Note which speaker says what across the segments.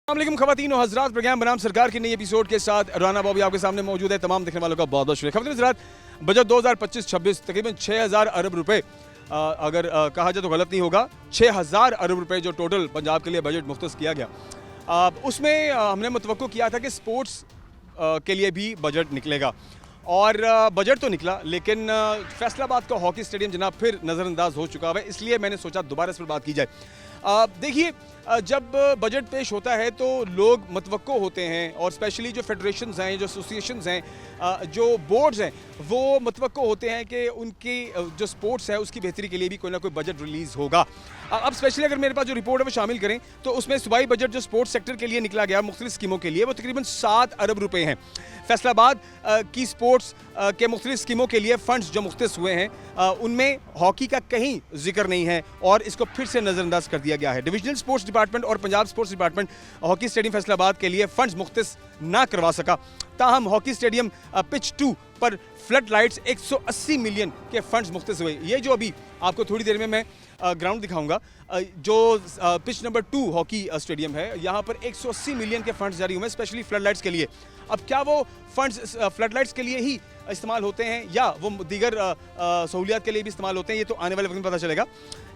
Speaker 1: अस्सलाम खवातीन और हज़रात, प्रोग्राम बनाम सरकार के नई एपिसोड के साथ राना बॉबी आपके सामने मौजूद है। तमाम देखने वालों का बहुत बहुत शुक्रिया। खवातीन हज़रात, बजट 2025-26 तकरीबन 6000 अरब रुपए अगर कहा जाए तो गलत नहीं होगा, 6000 अरब रुपए जो टोटल पंजाब के लिए बजट मुख्तस किया गया, उसमें हमने मुतवक्को किया था कि स्पोर्ट्स के लिए भी बजट निकलेगा और बजट तो निकला, लेकिन फैसलाबाद का हॉकी स्टेडियम जनाब फिर नज़रअंदाज हो चुका है। इसलिए मैंने सोचा दोबारा इस पर बात की जाए। देखिए, जब बजट पेश होता है तो लोग मुतवक्को होते हैं और स्पेशली जो फेडरेशंस हैं, जो एसोसिएशंस हैं, जो बोर्ड्स हैं, वो मुतवक्को होते हैं कि उनकी जो स्पोर्ट्स है उसकी बेहतरी के लिए भी कोई ना कोई बजट रिलीज़ होगा। अब स्पेशली अगर मेरे पास जो रिपोर्ट है वो शामिल करें तो उसमें सूबाई बजट जो स्पोर्ट्स सेक्टर के लिए निकला गया मुख्तलिफ स्कीमों के लिए, वो तकरीबन 7 अरब रुपए हैं। फैसलाबाद की स्पोर्ट्स के मुख्तलिफ स्कीमों के लिए फ़ंड्स जो मुख्तस हुए हैं, उनमें हॉकी का कहीं जिक्र नहीं है और इसको फिर से नज़रअंदाज कर दिया गया है। डिविजनल स्पोर्ट्स डिपार्टमेंट और Punjab sports department hockey stadium Faisalabad के लिए फ़ंड्स मुख्तस ना करवा सका। ताहम हॉकी स्टेडियम पिच 2 पर फ्लड लाइट्स 180 मिलियन के फंड्स मुख्तस हुए। ये जो अभी आपको थोड़ी देर में मैं ग्राउंड दिखाऊंगा, जो पिच नंबर 2 हॉकी स्टेडियम है, यहाँ पर 180 मिलियन के फंड्स जारी हुए स्पेशली फ्लड लाइट्स के लिए। अब क्या वो फंड्स फ्लड लाइट्स के लिए ही इस्तेमाल होते हैं या वो दीगर सहूलियात के लिए भी इस्तेमाल होते हैं, ये तो आने वाले वक्त में पता चलेगा।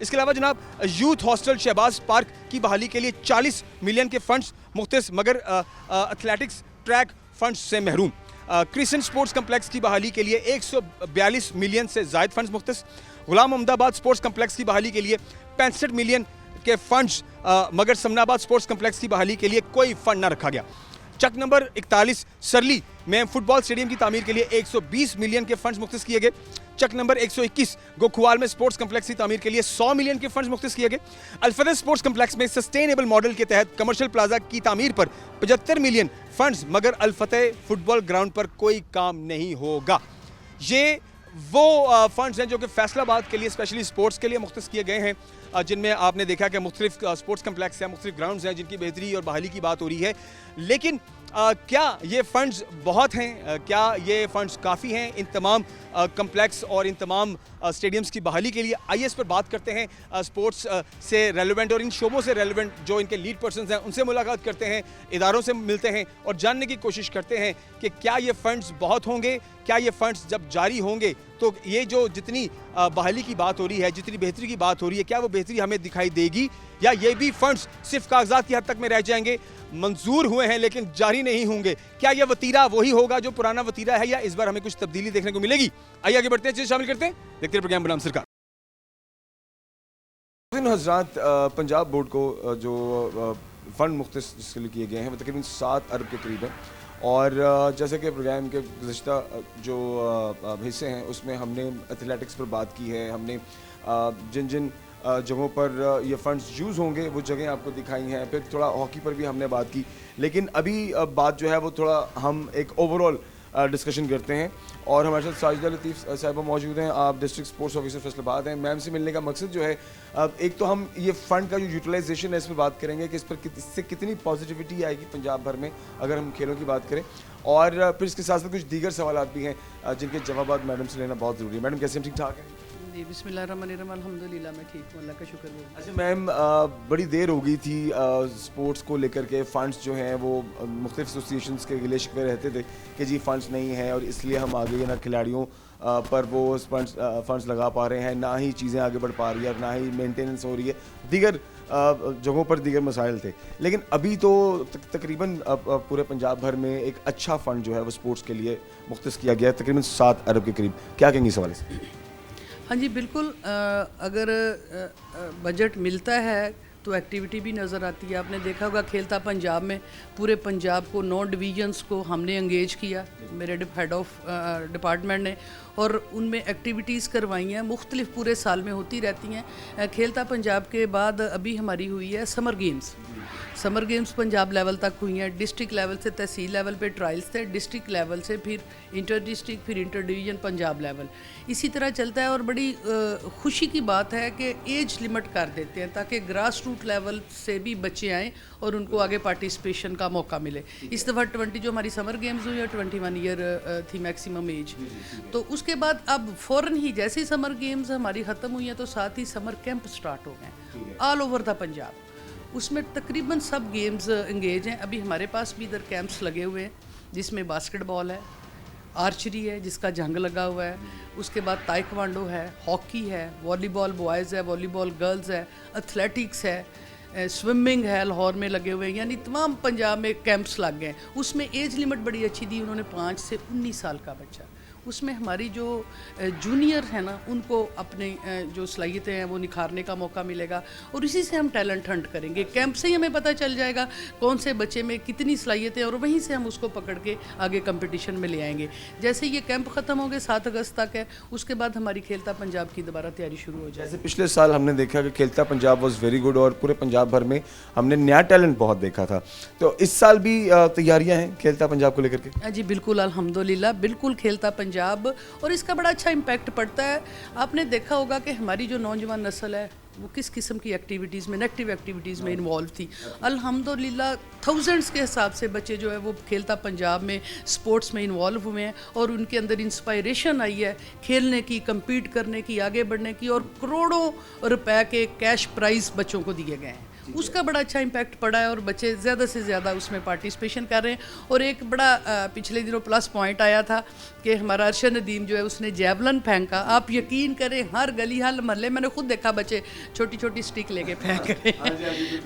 Speaker 1: इसके अलावा जनाब यूथ हॉस्टल शहबाज पार्क की बहाली के लिए 40 मिलियन के फंड्स मुख्तस, मगर एथलेटिक्स ट्रैक फंड्स से महरूम। क्रिसेंट स्पोर्ट्स कम्प्लेक्स की बहाली के लिए 142 मिलियन से ज़ायद फंड्स मुख्तस। गुलाम अहमदाबाद स्पोर्ट्स कम्प्लेक्स की बहाली के लिए 65 मिलियन के फंड्स, मगर समनाबाद स्पोर्ट्स कम्प्लेक्स की बहाली के लिए कोई फंड ना रखा गया। चक नंबर 41 सरली में फुटबॉल स्टेडियम की तामीर के लिए 120 मिलियन के फंड्स मुख्तस किए गए। चक नंबर 121 गोखुआल में स्पोर्ट्स कम्प्लेक्स की तामीर के लिए 100 मिलियन के फंड्स मुख्तस किए गए। अल्फतह स्पोर्ट्स कम्प्लेक्स में सस्टेनेबल मॉडल के तहत कमर्शियल प्लाजा की तामीर पर 75 मिलियन फंड्स, मगर अल्फतह फुटबॉल ग्राउंड पर कोई काम नहीं होगा। ये वो फंड्स हैं जो कि फैसलाबाद के लिए स्पेशली स्पोर्ट्स के लिए मुख्तस किए गए हैं, जिनमें आपने देखा कि मुख्तलिफ स्पोर्ट्स कम्प्लेक्स हैं, मुख्तलिफ ग्राउंड्स हैं जिनकी बेहतरी और बहाली की बात हो रही है। लेकिन क्या ये फ़ंड्स बहुत हैं? क्या ये फ़ंड्स काफ़ी हैं इन तमाम कम्प्लेक्स और इन तमाम स्टेडियम्स की बहाली के लिए? आइए इस पर बात करते हैं। स्पोर्ट्स से रेलेवेंट और इन शोबों से रेलेवेंट जो इनके लीड पर्सनस हैं उनसे मुलाकात करते हैं, इदारों से मिलते हैं और जानने की कोशिश करते हैं कि क्या ये फ़ंड्स बहुत होंगे, क्या ये फ़ंड्स जब जारी होंगे तो ये जो जितनी बहाली की बात हो रही है, जितनी बेहतरी की बात हो रही है, क्या वो बेहतरी हमें दिखाई देगी या ये भी फंड्स सिर्फ कागजात की हद तक में रह जाएंगे, मंजूर हुए हैं लेकिन जारी नहीं होंगे? क्या यह वतीरा वही होगा जो पुराना वतीरा है या इस बार हमें कुछ तब्दीली देखने को मिलेगी? आइए आगे बढ़ते हैं, चीज़ शामिल करते हैं, देखते हैं प्रोग्राम बनाम सरकार। हज़रात, पंजाब बोर्ड को जो फ़ंड मुख्तस जिसके लिए किए गए हैं वो तकरीबन 7 अरब के करीब है और जैसे कि प्रोग्राम के गुज़श्ता जो हिस्से हैं उसमें हमने एथलेटिक्स पर बात की है, हमने जिन जिन जगहों पर ये फ़ंड्स यूज़ होंगे वो जगह आपको दिखाई हैं, फिर थोड़ा हॉकी पर भी हमने बात की। लेकिन अभी बात जो है वो थोड़ा हम एक ओवरऑल डिस्कशन करते हैं और हमारे साथ साजिदा लतीफ़ साहिबा मौजूद हैं। आप डिस्ट्रिक्ट स्पोर्ट्स ऑफिसर फैसलाबाद हैं। मैम से मिलने का मकसद जो है, एक तो हम ये फ़ंड का जो यूटिलाइजेशन है इस पर बात करेंगे कि इस पर इससे कितनी पॉजिटिविटी आएगी पंजाब भर में अगर हम खेलों की बात करें, और फिर इसके साथ साथ कुछ दीगर सवाल भी हैं जिनके जवाब मैडम से लेना बहुत ज़रूरी है। मैडम कैसे हैं? ठीक ठाक हैं
Speaker 2: जी, बिस्मिल्लाहिर्रहमानिर्रहीम, अल्हम्दुलिल्लाह मैं ठीक हूँ, अल्लाह का शुक्र है।
Speaker 1: अच्छा मैम, बड़ी देर हो गई थी स्पोर्ट्स को लेकर के, फ़ंड्स जो हैं वो मुख्तलिफ एसोसिएशंस के गिले शिकवे रहते थे कि जी फ़ंड्स नहीं हैं और इसलिए हम आगे ना खिलाड़ियों पर वो फंड्स लगा पा रहे हैं, ना ही चीज़ें आगे बढ़ पा रही है और ना ही मेंटेनेंस हो रही है, दीगर जगहों पर दीगर मसाइल थे। लेकिन अभी तो तकरीबन पूरे पंजाब भर में एक अच्छा फ़ंड जो है वो स्पोर्ट्स के लिए मुख्तस किया गया है, तकरीबन 7 अरब के करीब। क्या कहेंगे इस हवाले से?
Speaker 2: हाँ जी, बिल्कुल। अगर बजट मिलता है तो एक्टिविटी भी नज़र आती है। आपने देखा होगा खेलता पंजाब में पूरे पंजाब को 9 डिवीजन्स को हमने एंगेज किया, मेरे हेड ऑफ डिपार्टमेंट ने, और उनमें एक्टिविटीज़ करवाई हैं, मुख्तलिफ पूरे साल में होती रहती हैं। खेलता पंजाब के बाद अभी हमारी हुई है summer games. Summer games Punjab level तक हुई हैं, डिस्ट्रिक्ट लेवल से तहसील लेवल पे ट्रायल्स थे, डिस्ट्रिक्ट लेवल से फिर इंटर डिस्ट्रिक्ट, फिर इंटर डिवीज़न, पंजाब लेवल, इसी तरह चलता है। और बड़ी खुशी की बात है कि एज लिमिट कर देते हैं ताकि ग्रास रूट लेवल से भी बच्चे आएँ और उनको आगे पार्टिसिपेशन का मौका मिले। इस दफ़ा 20 जो हमारी समर गेम्स हुई है 21 ईयर थी मैक्सिमम एज। तो उसके बाद अब फ़ौरन ही जैसे ही समर गेम्स हमारी ख़त्म हुई हैं तो साथ ही समर कैंप स्टार्ट हो गए ऑल ओवर द पंजाब। उसमें तकरीबन सब गेम्स इंगेज हैं। अभी हमारे पास भी इधर कैंप्स लगे हुए हैं जिसमें बास्केटबॉल है, आर्चरी है जिसका जंग लगा हुआ है, उसके बाद ताइक्वांडो है, हॉकी है, वॉलीबॉल बॉयज़ है, वॉलीबॉल गर्ल्स है, एथलेटिक्स है, स्विमिंग है, लाहौर में लगे हुए हैं। यानी तमाम पंजाब में कैंप्स लग गए हैं। उसमें एज लिमिट बड़ी अच्छी दी उन्होंने, 5 से 19 साल का बच्चा। उसमें हमारी जो जूनियर है ना, उनको अपने जो सलाहियतें हैं वो निखारने का मौका मिलेगा और इसी से हम टैलेंट हंट करेंगे। कैंप से ही हमें पता चल जाएगा कौन से बच्चे में कितनी सलाहियतें, और वहीं से हम उसको पकड़ के आगे कंपटीशन में ले आएंगे। जैसे ये कैंप ख़त्म हो गए, 7 अगस्त तक है, उसके बाद हमारी खेलता पंजाब की दोबारा तैयारी शुरू हो जाएगी।
Speaker 1: जैसे पिछले साल हमने देखा कि खेलता पंजाब वॉज वेरी गुड और पूरे पंजाब भर में हमने नया टैलेंट बहुत देखा था, तो इस साल भी तैयारियां हैं खेलता पंजाब को लेकर के?
Speaker 2: जी बिल्कुल, अल्हम्दुलिल्लाह, बिल्कुल खेलता पंजाब, और इसका बड़ा अच्छा इम्पैक्ट पड़ता है। आपने देखा होगा कि हमारी जो नौजवान नस्ल है वो किस किस्म की एक्टिविटीज़ में, नेगेटिव एक्टिविटीज़ में इन्वॉल्व थी। अल्हम्दुलिल्लाह थाउजेंड्स के हिसाब से बच्चे जो है वो खेलता पंजाब में स्पोर्ट्स में इन्वॉल्व हुए हैं और उनके अंदर इंस्पायरेशन आई है खेलने की, compete करने की, आगे बढ़ने की, और करोड़ों रुपए के कैश प्राइज़ बच्चों को दिए गए हैं। उसका बड़ा अच्छा इम्पैक्ट पड़ा है और बच्चे ज़्यादा से ज़्यादा उसमें पार्टिसिपेशन कर रहे हैं। और एक बड़ा पिछले दिनों प्लस पॉइंट आया था कि हमारा अरशद नदीम जो है उसने जैवलन फेंका। आप यकीन करें, हर गली हर मोहल्ले, मैंने खुद देखा बच्चे छोटी छोटी स्टिक लेके फेंक रहे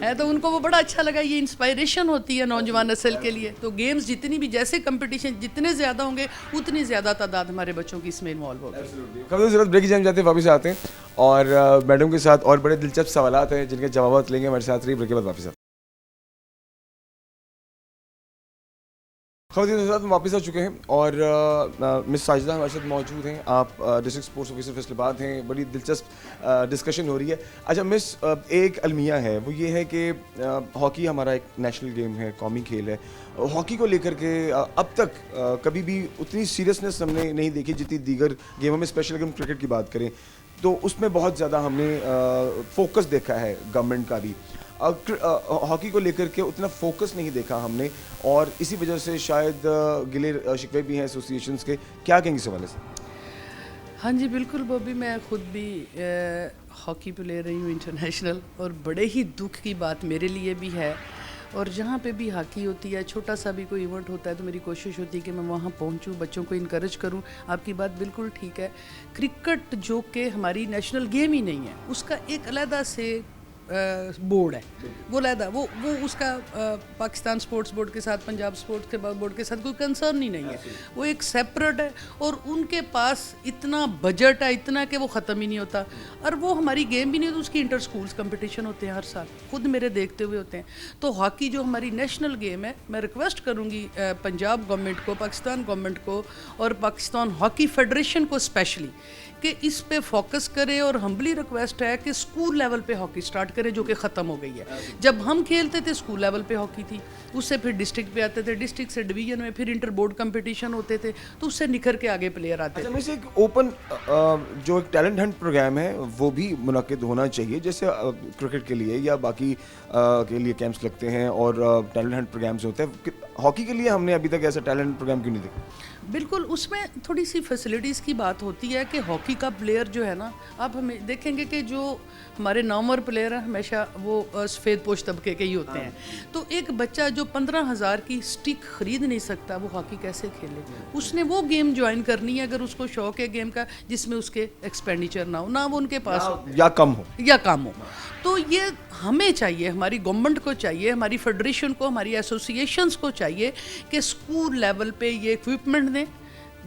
Speaker 2: हैं। तो उनको वो बड़ा अच्छा लगा। ये इंस्पायरेशन होती है नौजवान नस्ल के लिए। तो गेम्स जितनी भी, जैसे कंपटीशन जितने ज़्यादा होंगे उतनी ज़्यादा तादाद हमारे बच्चों की इसमें इन्वॉल्व होगी।
Speaker 1: कभी जरूरत ब्रेक जाम जाते हैं, वापस आते हैं और मैडम के साथ और बड़े दिलचस्प सवालात हैं जिनके जवाब लेंगे। हमारे साथ रही, ब्रेक के बाद वापस आते हैं। खबरदार के साथ वापस आ चुके हैं और मिस साजिदा हमारे साथ मौजूद हैं। आप डिस्ट्रिक्ट स्पोर्ट्स ऑफिसर फैसलाबाद हैं। बड़ी दिलचस्प डिस्कशन हो रही है। अच्छा मिस, एक अलमिया है, वो ये है कि हॉकी हमारा एक नेशनल गेम है, कौमी खेल है। हॉकी को लेकर के अब तक कभी भी उतनी सीरियसनेस हमने नहीं देखी जितनी दीगर गेमों में, स्पेशल अगर हम क्रिकेट की बात करें तो उसमें बहुत ज़्यादा हमने फोकस देखा है गवर्नमेंट का भी। हॉकी को लेकर के उतना फोकस नहीं देखा हमने और इसी वजह से शायद गिले शिकवे भी हैं एसोसिएशंस के। क्या कहेंगे इस हवाले से?
Speaker 2: हाँ जी बिल्कुल बॉबी, मैं ख़ुद भी हॉकी प्लेयर रही हूँ इंटरनेशनल, और बड़े ही दुख की बात मेरे लिए भी है। और जहाँ पे भी हॉकी होती है, छोटा सा भी कोई इवेंट होता है, तो मेरी कोशिश होती है कि मैं वहाँ पहुँचूँ, बच्चों को इनकरेज करूँ। आपकी बात बिल्कुल ठीक है। क्रिकेट जो कि हमारी नेशनल गेम ही नहीं है, उसका एक अलहदा से बोर्ड है, वो लहदा वो उसका पाकिस्तान स्पोर्ट्स बोर्ड के साथ, पंजाब स्पोर्ट्स के बोर्ड के साथ कोई कंसर्न ही नहीं है। वो एक सेपरेट है और उनके पास इतना बजट है, इतना कि वो ख़त्म ही नहीं होता। और वो हमारी गेम भी नहीं होती, उसकी इंटर स्कूल्स कंपटीशन होते हैं हर साल, खुद मेरे देखते हुए होते हैं। तो हॉकी जो हमारी नेशनल गेम है, मैं रिक्वेस्ट करूँगी पंजाब गवर्नमेंट को, पाकिस्तान गवर्नमेंट को और पाकिस्तान हॉकी फेडरेशन को स्पेशली कि इस पे फोकस करें। और हम्बली रिक्वेस्ट है कि स्कूल लेवल पे हॉकी स्टार्ट करें, जो कि ख़त्म हो गई है। जब हम खेलते थे स्कूल लेवल पे हॉकी थी, उससे फिर डिस्ट्रिक्ट पे आते थे, डिस्ट्रिक्ट से डिवीजन में, फिर इंटर बोर्ड कंपटीशन होते थे, तो उससे निखर के आगे प्लेयर आते थे।
Speaker 1: अच्छा, वैसे एक ओपन जो एक टैलेंट हंट प्रोग्राम है वो भी मुनक्किद होना चाहिए, जैसे क्रिकेट के लिए या बाकी के लिए कैंप्स लगते हैं और टैलेंट हंट प्रोग्राम्स होते हैं। हॉकी के लिए हमने अभी तक ऐसा टैलेंट प्रोग्राम क्यों नहीं देखा?
Speaker 2: बिल्कुल, उसमें थोड़ी सी फैसिलिटीज़ की बात होती है कि हॉकी का प्लेयर जो है ना, आप हमें देखेंगे कि जो हमारे नॉर्मल प्लेयर हैं हमेशा वो सफ़ेद पोश तबके के ही होते हैं। तो एक बच्चा जो 15,000 की स्टिक ख़रीद नहीं सकता, वो हॉकी कैसे खेले? उसने वो गेम ज्वाइन करनी है अगर उसको शौक़ है गेम का जिसमें उसके एक्सपेंडिचर ना हो, ना वो उनके पास
Speaker 1: या कम हो।
Speaker 2: तो ये हमें चाहिए, हमारी गवर्नमेंट को चाहिए, हमारी फेडरेशन को, हमारी एसोसिएशंस को चाहिए कि स्कूल लेवल पे ये इक्विपमेंट दें।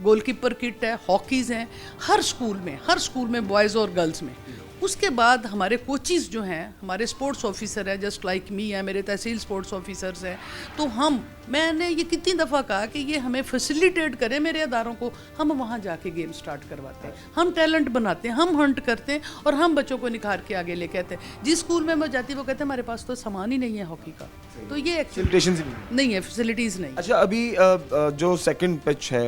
Speaker 2: गोलकीपर किट है, हॉकीज़ हैं हर स्कूल में बॉयज़ और गर्ल्स में। उसके बाद हमारे कोचिज़ जो हैं, हमारे स्पोर्ट्स ऑफिसर हैं, जस्ट लाइक मी है, मेरे तहसील स्पोर्ट्स ऑफिसर्स हैं। तो मैंने ये कितनी दफ़ा कहा कि ये हमें फैसिलिटेट करें मेरे अदारों को, हम वहाँ जाके गेम स्टार्ट करवाते हैं, हम टैलेंट बनाते हैं, हम हंट करते हैं और हम बच्चों को निखार के आगे लेके आते हैं। जिस स्कूल में मैं जाती वो कहते हैं हमारे पास तो सामान ही नहीं है हॉकी का, तो ये नहीं है, फैसिलिटीज़ नहीं।
Speaker 1: अच्छा, अभी जो सेकंड पिच है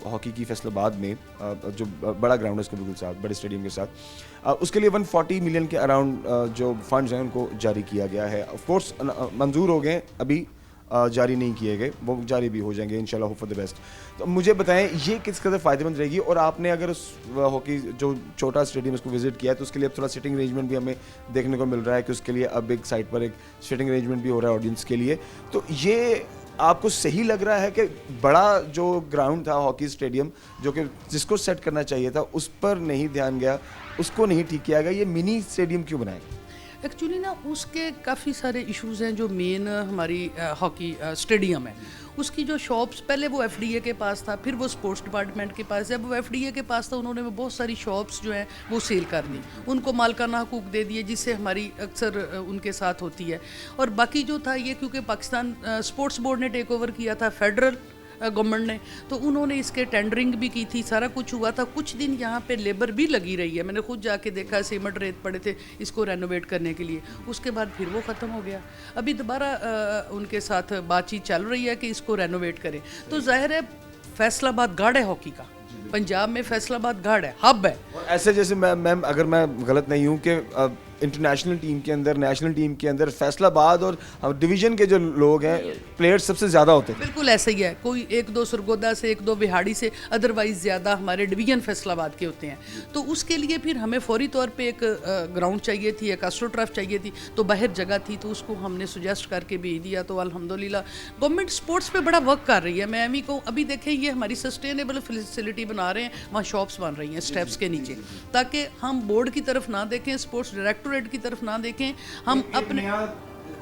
Speaker 1: हॉकी की फैसलाबाद में, जो बड़ा ग्राउंड है उसके बिल्कुल साथ, बड़े स्टेडियम के साथ, उसके लिए 140 मिलियन के अराउंड जो फंड्स हैं उनको जारी किया गया है। ऑफ कोर्स मंजूर हो गए अभी
Speaker 3: जारी नहीं किए गए, वो जारी भी हो जाएंगे इंशाल्लाह, होप फॉर द बेस्ट। तो मुझे बताएं ये किस कदर फ़ायदेमंद रहेगी, और आपने अगर उस हॉकी जो छोटा स्टेडियम उसको विजिट किया है तो उसके लिए अब थोड़ा सिटिंग अरेंजमेंट भी हमें देखने को मिल रहा है कि उसके लिए अब एक साइड पर एक सिटिंग अरेंजमेंट भी हो रहा है ऑडियंस के लिए। तो ये आपको सही लग रहा है कि बड़ा जो ग्राउंड था हॉकी स्टेडियम जो कि जिसको सेट करना चाहिए था उस पर नहीं ध्यान गया, उसको नहीं ठीक किया गया, ये मिनी स्टेडियम क्यों बनाया?
Speaker 2: एक्चुअली ना उसके काफ़ी सारे इश्यूज हैं। जो मेन हमारी हॉकी स्टेडियम है उसकी जो शॉप्स, पहले वो एफडीए के पास था, फिर वो स्पोर्ट्स डिपार्टमेंट के पास, जब वो एफडीए के पास था उन्होंने वो बहुत सारी शॉप्स जो हैं वो सेल कर दी, उनको मालिकाना हकूक दे दिए, जिससे हमारी अक्सर उनके साथ होती है। और बाकी जो था ये क्योंकि पाकिस्तान स्पोर्ट्स बोर्ड ने टेक ओवर किया था फेडरल गवर्नमेंट ने, तो उन्होंने इसके टेंडरिंग भी की थी, सारा कुछ हुआ था। कुछ दिन यहाँ पे लेबर भी लगी रही है, मैंने खुद जाके देखा, सीमेंट रेत पड़े थे इसको रेनोवेट करने के लिए। उसके बाद फिर वो ख़त्म हो गया, अभी दोबारा उनके साथ बातचीत चल रही है कि इसको रेनोवेट करें। तो जाहिर है फैसलाबाद गाढ़ है हॉकी का, पंजाब में फैसलाबाद गाढ़ है, हब है।
Speaker 3: और ऐसे जैसे मैम अगर मैं गलत नहीं हूँ कि इंटरनेशनल टीम के अंदर, नेशनल टीम के अंदर फैसलाबाद और डिवीजन के जो लोग हैं प्लेयर्स सबसे ज़्यादा होते हैं।
Speaker 2: बिल्कुल ऐसा ही है, कोई एक दो सरगोदा से, एक दो बिहाड़ी से, अदरवाइज ज़्यादा हमारे डिवीजन फैसलाबाद के होते हैं। तो उसके लिए फिर हमें फौरी तौर पे एक ग्राउंड चाहिए थी, एक एस्ट्रोटर्फ चाहिए थी, तो बाहर जगह थी तो उसको हमने सुजेस्ट करके भेज दिया। तो अल्हम्दुलिल्लाह गवर्नमेंट स्पोर्ट्स पे बड़ा वर्क कर रही है। मैं एमी को अभी देखें, ये हमारी सस्टेनेबल फैसिलिटी बना रहे हैं, वहाँ शॉप्स बन रही हैं स्टेप्स के नीचे, ताकि हम बोर्ड की तरफ ना देखें, स्पोर्ट्स डायरेक्टोरेट की तरफ ना देखें, हम अपने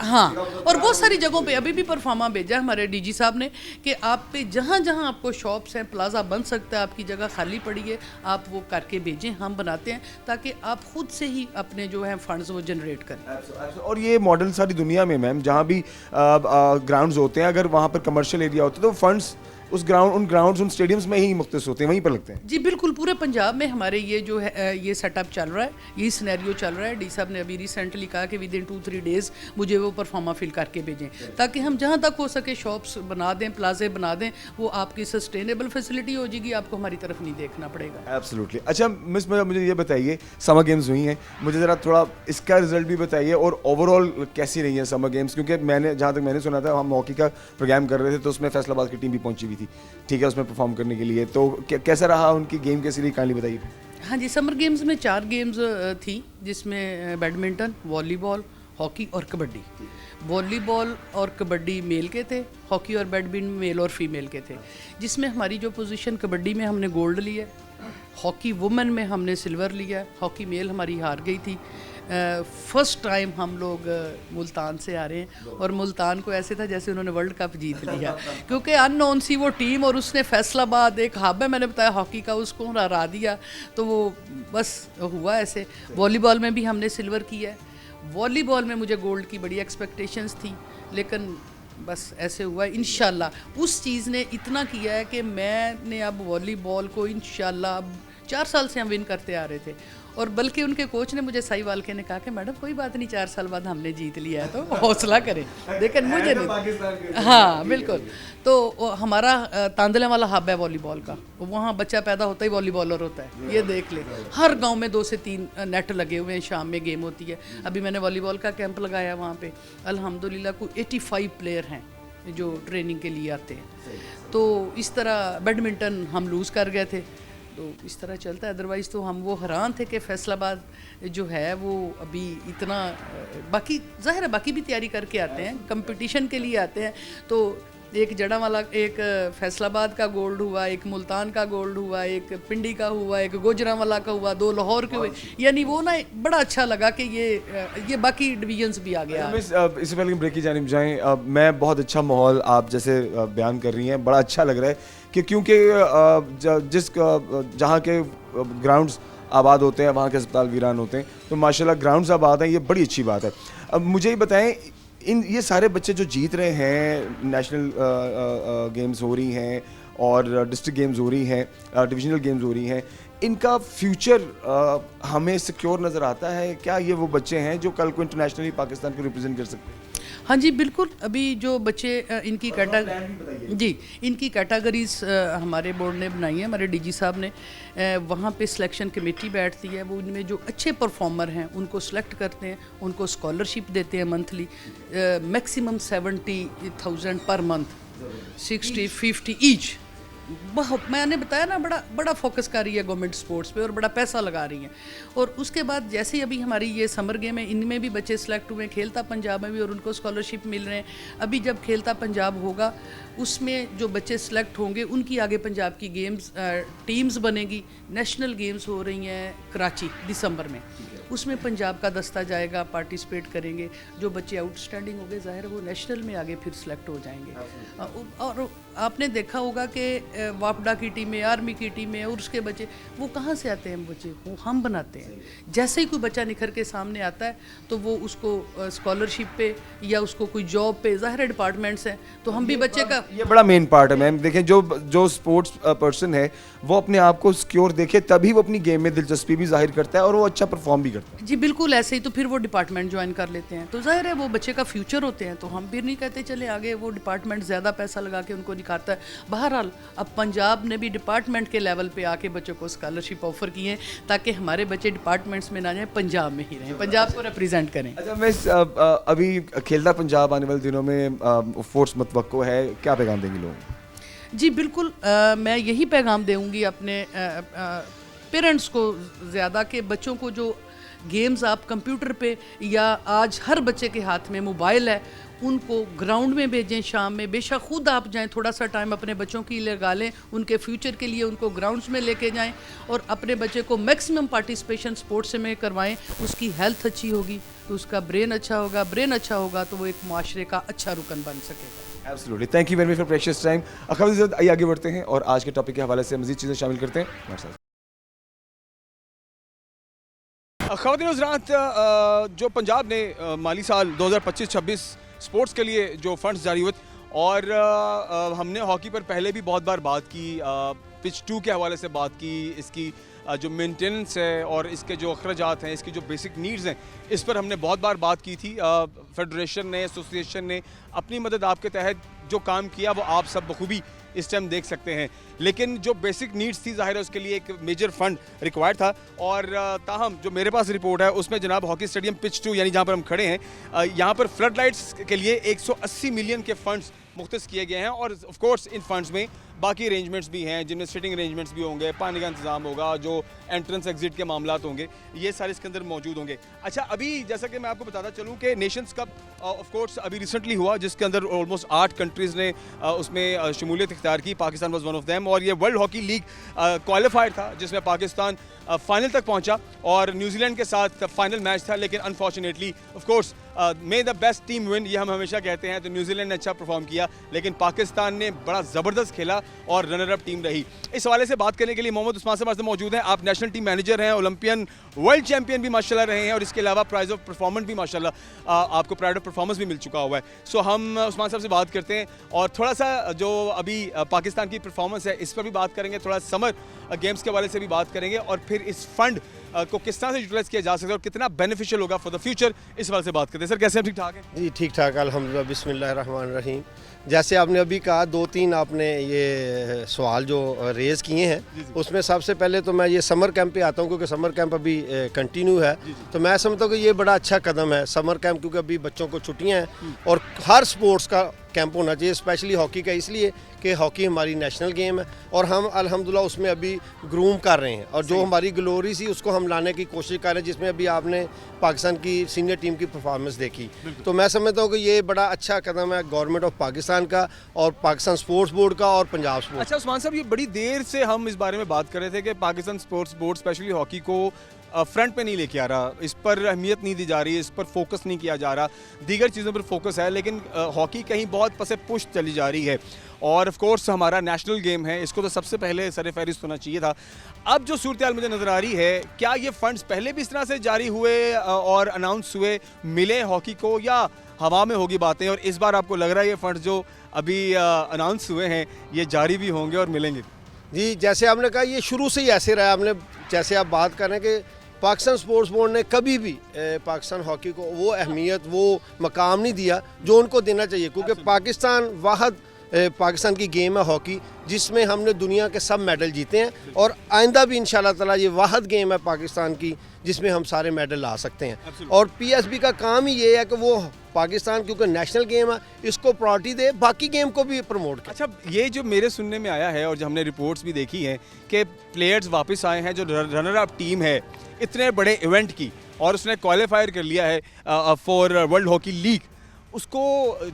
Speaker 2: हाँ। और बहुत सारी जगहों पे अभी भी परफॉर्मा भेजा है हमारे डीजी साहब ने कि आप पे जहाँ जहाँ आपको शॉप्स हैं, प्लाजा बन सकता है, आपकी जगह खाली पड़ी है, आप वो करके भेजें, हम बनाते हैं ताकि आप खुद से ही अपने जो है फंड्स वो जनरेट करें।
Speaker 3: और ये मॉडल सारी दुनिया में मैम जहाँ भी ग्राउंड्स होते हैं, अगर वहाँ पर कमर्शियल एरिया होता है तो फंड्स उन ग्राउंड्स उन स्टेडियम्स में ही मुख्तस होते हैं, वहीं पर लगते हैं।
Speaker 2: जी बिल्कुल, पूरे पंजाब में हमारे ये जो है ये सेटअप चल रहा है, ये सिनेरियो चल रहा है। डी साहब ने अभी रिसेंटली कहा कि विद इन 2-3 डेज़ मुझे वो परफॉर्मा फिल करके भेजें, ताकि हम जहाँ तक हो सके शॉप्स बना दें, प्लाजे बना दें, वो आपकी सस्टेनेबल फैसिलिटी हो जाएगी, आपको हमारी तरफ नहीं देखना पड़ेगा।
Speaker 3: एब्सोल्युटली। अच्छा मिस, मुझे ये बताइए, समर गेम्स हुई हैं, मुझे ज़रा थोड़ा इसका रिजल्ट भी बताइए और ओवरऑल कैसी रही है समर गेम्स, क्योंकि मैंने जहाँ तक मैंने सुना था, हम हॉकी का प्रोग्राम कर रहे थे तो उसमें फैसलाबाद की टीम भी पहुँची हुई थी, ठीक है, उसमें परफॉर्म करने के लिए। तो कैसा रहा उनकी गेम, कैसी रही, कहानी बताइए।
Speaker 2: हाँ जी, समर गेम्स में 4 गेम्स थी, जिसमें बैडमिंटन, वॉलीबॉल, हॉकी और कबड्डी। वॉलीबॉल और कबड्डी मेल के थे, हॉकी और बैडमिंटन मेल और फीमेल के थे, जिसमें हमारी जो पोजीशन कबड्डी में हमने गोल्ड लिया, हॉकी वुमेन में हमने सिल्वर लिया, हॉकी मेल हमारी हार गई थी। फर्स्ट टाइम हम लोग मुल्तान से आ रहे हैं, और मुल्तान को ऐसे था जैसे उन्होंने वर्ल्ड कप जीत लिया, क्योंकि अननोन सी वो टीम, और उसने फैसलाबाद एक हब है, मैंने बताया हॉकी का, उसको हरा दिया, तो वो बस हुआ ऐसे। वॉलीबॉल में भी हमने सिल्वर किया है, वॉलीबॉल में मुझे गोल्ड की बड़ी एक्सपेक्टेशंस थी, लेकिन बस ऐसे हुआ। इंशाल्लाह उस चीज़ ने इतना किया है कि मैंने अब वॉलीबॉल को इंशाल्लाह अब 4 साल से हम विन करते आ रहे थे, और बल्कि उनके कोच ने मुझे सही वाल के ने कहा कि मैडम कोई बात नहीं, 4 साल बाद हमने जीत लिया है तो हौसला करें, लेकिन मुझे नहीं। हाँ बिल्कुल। तो हमारा तांदले वाला हब है वॉलीबॉल का, वहाँ बच्चा पैदा होता ही वॉलीबॉलर होता है, ये देख ले। हर गांव में 2 से 3 नेट लगे हुए हैं, शाम में गेम होती है। अभी मैंने वॉलीबॉल का कैंप लगाया वहाँ पे, अल्हम्दुलिल्लाह कोई 85 प्लेयर हैं जो ट्रेनिंग के लिए आते हैं। तो इस तरह बैडमिंटन हम लूज़ कर गए थे, तो इस तरह चलता है। अदरवाइज़ तो हम वो हैरान थे कि फैसलाबाद जो है वो अभी इतना, बाकी ज़ाहिर है बाकी भी तैयारी करके आते हैं, कंपटीशन के लिए आते हैं। तो एक जड़ा वाला, एक फैसलाबाद का गोल्ड हुआ, एक मुल्तान का गोल्ड हुआ, एक पिंडी का हुआ, एक गुजरांवाला का हुआ, 2 लाहौर के हुए, यानी वो ना बड़ा अच्छा लगा कि ये बाकी डिवीजन्स भी आ गया।
Speaker 3: इससे पहले ब्रेक की जानिब जाएँ, मैं बहुत अच्छा माहौल आप जैसे बयान कर रही हैं, बड़ा अच्छा लग रहा है कि क्योंकि जहाँ के ग्राउंड्स आबाद होते हैं वहाँ के अस्पताल वीरान होते हैं, तो माशाल्लाह ग्राउंड्स आबाद हैं, ये बड़ी अच्छी बात है। अब मुझे ये बताएं, ये सारे बच्चे जो जीत रहे हैं, नेशनल गेम्स हो रही हैं और डिस्ट्रिक्ट गेम्स हो रही हैं, डिविजनल गेम्स हो रही हैं, इनका फ्यूचर हमें सिक्योर नज़र आता है? क्या ये वो बच्चे हैं जो कल को इंटरनेशनली पाकिस्तान को रिप्रेजेंट कर सकते हैं?
Speaker 2: हाँ जी बिल्कुल। अभी जो बच्चे इनकी इनकी कैटेगरीज हमारे बोर्ड ने बनाई है, हमारे डीजी साहब ने। वहाँ पे सिलेक्शन कमेटी बैठती है, वो इनमें जो अच्छे परफॉर्मर हैं उनको सिलेक्ट करते हैं, उनको स्कॉलरशिप देते हैं monthly, maximum 70,000 per month, 60-50 each. बहुत, मैंने बताया ना, बड़ा फोकस कर रही है गवर्नमेंट स्पोर्ट्स पे और बड़ा पैसा लगा रही है। और उसके बाद जैसे ही अभी हमारी ये समर गेम है, इनमें भी बच्चे सेलेक्ट हुए, खेलता पंजाब में भी, और उनको स्कॉलरशिप मिल रहे हैं। अभी जब खेलता पंजाब होगा उसमें जो बच्चे सेलेक्ट होंगे उनकी आगे पंजाब की गेम्स टीम्स बनेगी। नेशनल गेम्स हो रही हैं कराची दिसंबर में, उसमें पंजाब का दस्ता जाएगा, पार्टिसिपेट करेंगे। जो बच्चे आउटस्टैंडिंग हो गए ज़ाहिर है वो नेशनल में आगे फिर सेलेक्ट हो जाएंगे। और आपने देखा होगा कि वापडा की टीमें, आर्मी की टीमें, और उसके बच्चे वो कहाँ से आते हैं? बच्चे वो हम बनाते हैं। जैसे ही कोई बच्चा निखर के सामने आता है तो वो उसको स्कॉलरशिप पे या उसको कोई जॉब पे, ज़ाहिर है डिपार्टमेंट्स हैं तो हम भी बच्चे का,
Speaker 3: ये बड़ा मेन पार्ट है मैम। देखें, जो स्पोर्ट्स पर्सन है वो अपने आप को सिक्योर देखे तभी वो अपनी गेम में दिलचस्पी भी जाहिर करता है और वो अच्छा परफॉर्म भी करता है।
Speaker 2: जी बिल्कुल ऐसे ही। तो फिर वो डिपार्टमेंट ज्वाइन कर लेते हैं, तो जाहिर है वो बच्चे का फ्यूचर होते हैं। तो हम भी नहीं कहते चले आगे, वो डिपार्टमेंट ज़्यादा पैसा लगा के उनको निखारता है। बहरहाल अब पंजाब ने भी डिपार्टमेंट के लेवल पे आके बच्चों को स्कॉलरशिप ऑफर की है ताकि हमारे बच्चे डिपार्टमेंट्स में ना जाएं, पंजाब में ही रहें, पंजाब को रिप्रेजेंट करें।
Speaker 3: अच्छा, मैं अभी खेलता पंजाब आने वाले दिनों में फोर्स मतवक्को है, क्या पैगाम देंगे लोग?
Speaker 2: जी बिल्कुल, मैं यही पैगाम दूंगी अपने पेरेंट्स को ज़्यादा, कि बच्चों को जो गेम्स आप कंप्यूटर पे, या आज हर बच्चे के हाथ में मोबाइल है, उनको ग्राउंड में भेजें शाम में। बेशक खुद आप जाएं, थोड़ा सा टाइम अपने बच्चों के लिए लगा लें, उनके फ्यूचर के लिए उनको ग्राउंड्स में लेके जाएं और अपने बच्चे को मैक्सिमम पार्टिसिपेशन स्पोर्ट्स में करवाएं। उसकी हेल्थ अच्छी होगी तो उसका ब्रेन अच्छा होगा, ब्रेन अच्छा होगा तो वो एक माशरे का अच्छा रुकन बन सकेगा।
Speaker 3: Absolutely, thank you very much for precious time. अखबार आइए आगे बढ़ते हैं और आज के टॉपिक के हवाले से मजीद चीज़ें शामिल करते हैं हमारे साथ। ख़वातीन हज़रात, जो पंजाब ने माली साल 2025-26 स्पोर्ट्स के लिए जो फंड्स जारी हुए, और हमने हॉकी पर पहले भी बहुत बार बात की, पिच 2 के हवाले से बात की, इसकी जो मेंटेनेंस है और इसके जो अखराजात हैं, इसकी जो बेसिक नीड्स हैं, इस पर हमने बहुत बार बात की थी। फेडरेशन ने, एसोसिएशन ने अपनी मदद आपके तहत जो काम किया वो आप सब बखूबी इस टाइम देख सकते हैं। लेकिन जो बेसिक नीड्स थी, ज़ाहिर है उसके लिए एक मेजर फंड रिक्वायर्ड था। और ताहम जो मेरे पास रिपोर्ट है उसमें जनाब हॉकी स्टेडियम पिच 2 यानी जहाँ पर हम खड़े हैं, यहाँ पर फ्लड लाइट्स के लिए 180 मिलियन के फंड्स मुख्तस किए गए हैं। और ऑफ कोर्स इन फंड्स में बाकी अरेंजमेंट्स भी हैं, जिनमें सिटिंग अरेंजमेंट्स भी होंगे, पानी का इंतजाम होगा, जो एंट्रेंस एग्जिट के मामलात होंगे, ये सारे इसके अंदर मौजूद होंगे। अच्छा, अभी जैसा कि मैं आपको बताता चलूँ कि नेशंस कप ऑफ कोर्स अभी रिसेंटली हुआ, जिसके अंदर ऑलमोस्ट 8 कंट्रीज़ ने उसमें शमूलियत इख्तियार की। Pakistan was one of them. और ये वर्ल्ड हॉकी लीग क्वालिफाइड था जिसमें पाकिस्तान फाइनल तक पहुंचा और न्यूजीलैंड के साथ फाइनल मैच था। लेकिन unfortunately of course may the best team win, ये हम हमेशा कहते हैं। तो न्यूजीलैंड ने अच्छा परफॉर्म किया लेकिन पाकिस्तान ने बड़ा ज़बरदस्त खेला और रनर अप टीम रही। इस हवाले से बात करने के लिए मोहम्मद उस्मान साहब से मौजूद हैं। आप नेशनल टीम मैनेजर हैं, ओलंपियन, वर्ल्ड चैंपियन भी माशाल्लाह रहे हैं, और इसके अलावा प्राइज ऑफ परफॉर्मेंस भी माशाल्लाह आपको प्राइज ऑफ परफॉर्मेंस भी मिल चुका हुआ है। सो हम उस्मान साहब से बात करते हैं और थोड़ा सा जो अभी पाकिस्तान की परफॉर्मेंस है इस पर भी बात करेंगे, थोड़ा समर गेम्स के हवाले से भी बात करेंगे, और फिर इस फंड को किस तरह से यूटिलाइज किया जा सकता है और कितना बेनिफिशियल होगा फॉर द फ्यूचर, इस हवाले से बात करते हैं। सर कैसे हैं, ठीक ठाक हैं?
Speaker 4: जी ठीक ठाक, अल्हम्दुलिल्लाह, बिस्मिल्लाहिर्रहमानिर्रहीम। जैसे आपने अभी कहा, 2-3 आपने ये सवाल जो रेज़ किए हैं, उसमें सबसे पहले तो मैं ये समर कैंप पे आता हूँ क्योंकि समर कैंप अभी कंटिन्यू है। तो मैं समझता हूँ कि ये बड़ा अच्छा कदम है समर कैंप, क्योंकि अभी बच्चों को छुट्टियाँ हैं और हर स्पोर्ट्स का कैंप होना चाहिए, स्पेशली हॉकी का, इसलिए कि हॉकी हमारी नेशनल गेम है और हम अल्हम्दुलिल्लाह उसमें अभी ग्रूम कर रहे हैं और जो हमारी ग्लोरी सी उसको हम लाने की कोशिश कर रहे हैं, जिसमें अभी आपने पाकिस्तान की सीनियर टीम की परफॉर्मेंस देखी। तो मैं समझता हूँ कि ये बड़ा अच्छा कदम है गवर्नमेंट ऑफ पाकिस्तान का और पाकिस्तान स्पोर्ट्स बोर्ड का और पंजाब स्पोर्ट्स।
Speaker 1: अच्छा उस्मान साहब, ये बड़ी देर से हम इस बारे में बात कर रहे थे कि Pakistan sports board specially hockey को फ्रंट पे नहीं लेके आ रहा, इस पर अहमियत नहीं दी जा रही है, इस पर फोकस नहीं किया जा रहा, दीगर चीज़ों पर फोकस है, लेकिन हॉकी कहीं बहुत पसे पुश चली जा रही है। और ऑफ कोर्स हमारा नेशनल गेम है, इसको तो सबसे पहले सर फहरिस्त होना चाहिए था। अब जो सूरत हाल मुझे नज़र आ रही है, क्या ये फंड्स पहले भी इस तरह से जारी हुए और अनाउंस हुए, मिले हॉकी को, या हवा में होगी बातें और इस बार आपको लग रहा है ये फंड्स जो अभी अनाउंस हुए हैं ये जारी भी होंगे और मिलेंगे?
Speaker 4: जी, जैसे आपने कहा ये शुरू से ही ऐसे रहा। आपने जैसे आप बात कर रहे हैं कि पाकिस्तान स्पोर्ट्स बोर्ड ने कभी भी पाकिस्तान हॉकी को वो अहमियत, वो मकाम नहीं दिया जो उनको देना चाहिए, क्योंकि पाकिस्तान वाहद पाकिस्तान की गेम है हॉकी जिसमें हमने दुनिया के सब मेडल जीते हैं और आइंदा भी इंशाल्लाह ताला ये वाहद गेम है पाकिस्तान की जिसमें हम सारे मेडल ला सकते हैं। और पीएसबी का काम ही ये है कि वो पाकिस्तान क्योंकि नेशनल गेम है इसको प्रायोरिटी दे, बाकी गेम को भी प्रमोट करे।
Speaker 1: अच्छा, ये जो मेरे सुनने में आया है और जो हमने रिपोर्ट्स भी देखी हैं कि प्लेयर्स वापस आए हैं, जो रनर अप टीम है इतने बड़े इवेंट की और उसने क्वालिफायर कर लिया है फॉर वर्ल्ड हॉकी लीग, उसको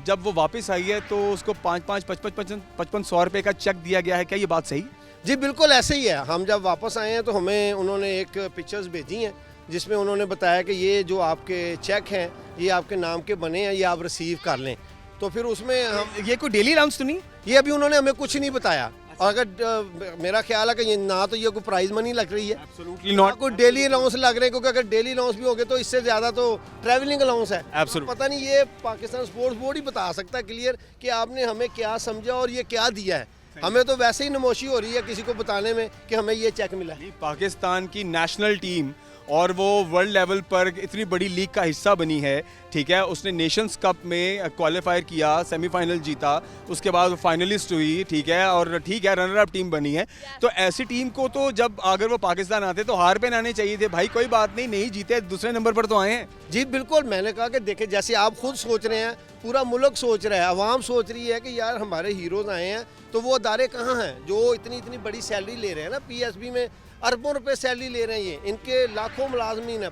Speaker 1: जब वो वापस आई है तो उसको 55-55 रुपये का चेक दिया गया है। क्या ये बात सही?
Speaker 4: जी बिल्कुल ऐसे ही है। हम जब वापस आए हैं तो हमें उन्होंने एक पिक्चर्स भेजी हैं जिसमें उन्होंने बताया कि ये जो आपके चेक हैं ये आपके नाम के बने हैं, ये आप रिसीव कर लें। तो फिर उसमें हम
Speaker 1: ये कोई डेली अनाउंस तो नहीं?
Speaker 4: ये अभी उन्होंने हमें कुछ नहीं बताया। और अगर मेरा ख्याल है कि ये ना तो ये कोई प्राइज मनी लग रही है,
Speaker 1: एब्सोल्युटली नॉट,
Speaker 4: कोई डेली अलाउंस लग रहे हैं, क्योंकि अगर डेली अलाउंस भी हो गए तो इससे ज़्यादा तो ट्रैवलिंग अलाउंस है।
Speaker 1: Absolutely.
Speaker 4: पता नहीं, ये पाकिस्तान स्पोर्ट्स बोर्ड ही बता सकता है क्लियर कि आपने हमें क्या समझा और ये क्या दिया है। हमें तो वैसे ही नमोशी हो रही है किसी को बताने में कि हमें ये चेक मिला है।
Speaker 1: पाकिस्तान की नेशनल टीम और वो वर्ल्ड लेवल पर इतनी बड़ी लीग का हिस्सा बनी है, ठीक है, उसने नेशंस कप में क्वालिफायर किया, सेमीफाइनल जीता, उसके बाद फाइनलिस्ट हुई, ठीक है, और ठीक है रनर अप टीम बनी है। तो ऐसी टीम को तो जब अगर वो पाकिस्तान आते तो हार पे ना आने चाहिए थे भाई, कोई बात नहीं, नहीं जीते दूसरे नंबर पर तो आए हैं।
Speaker 4: जी बिल्कुल, मैंने कहा कि देखें जैसे आप खुद सोच रहे हैं, पूरा मुल्क सोच रहा है, अवाम सोच रही है कि यार हमारे हीरोज़ आए हैं, तो वो अदारे कहाँ हैं जो इतनी इतनी बड़ी सैलरी ले रहे हैं ना। पीएसबी में अरबों रुपए सैलरी ले रहे हैं ये, इनके लाखों मुलाजमीन है,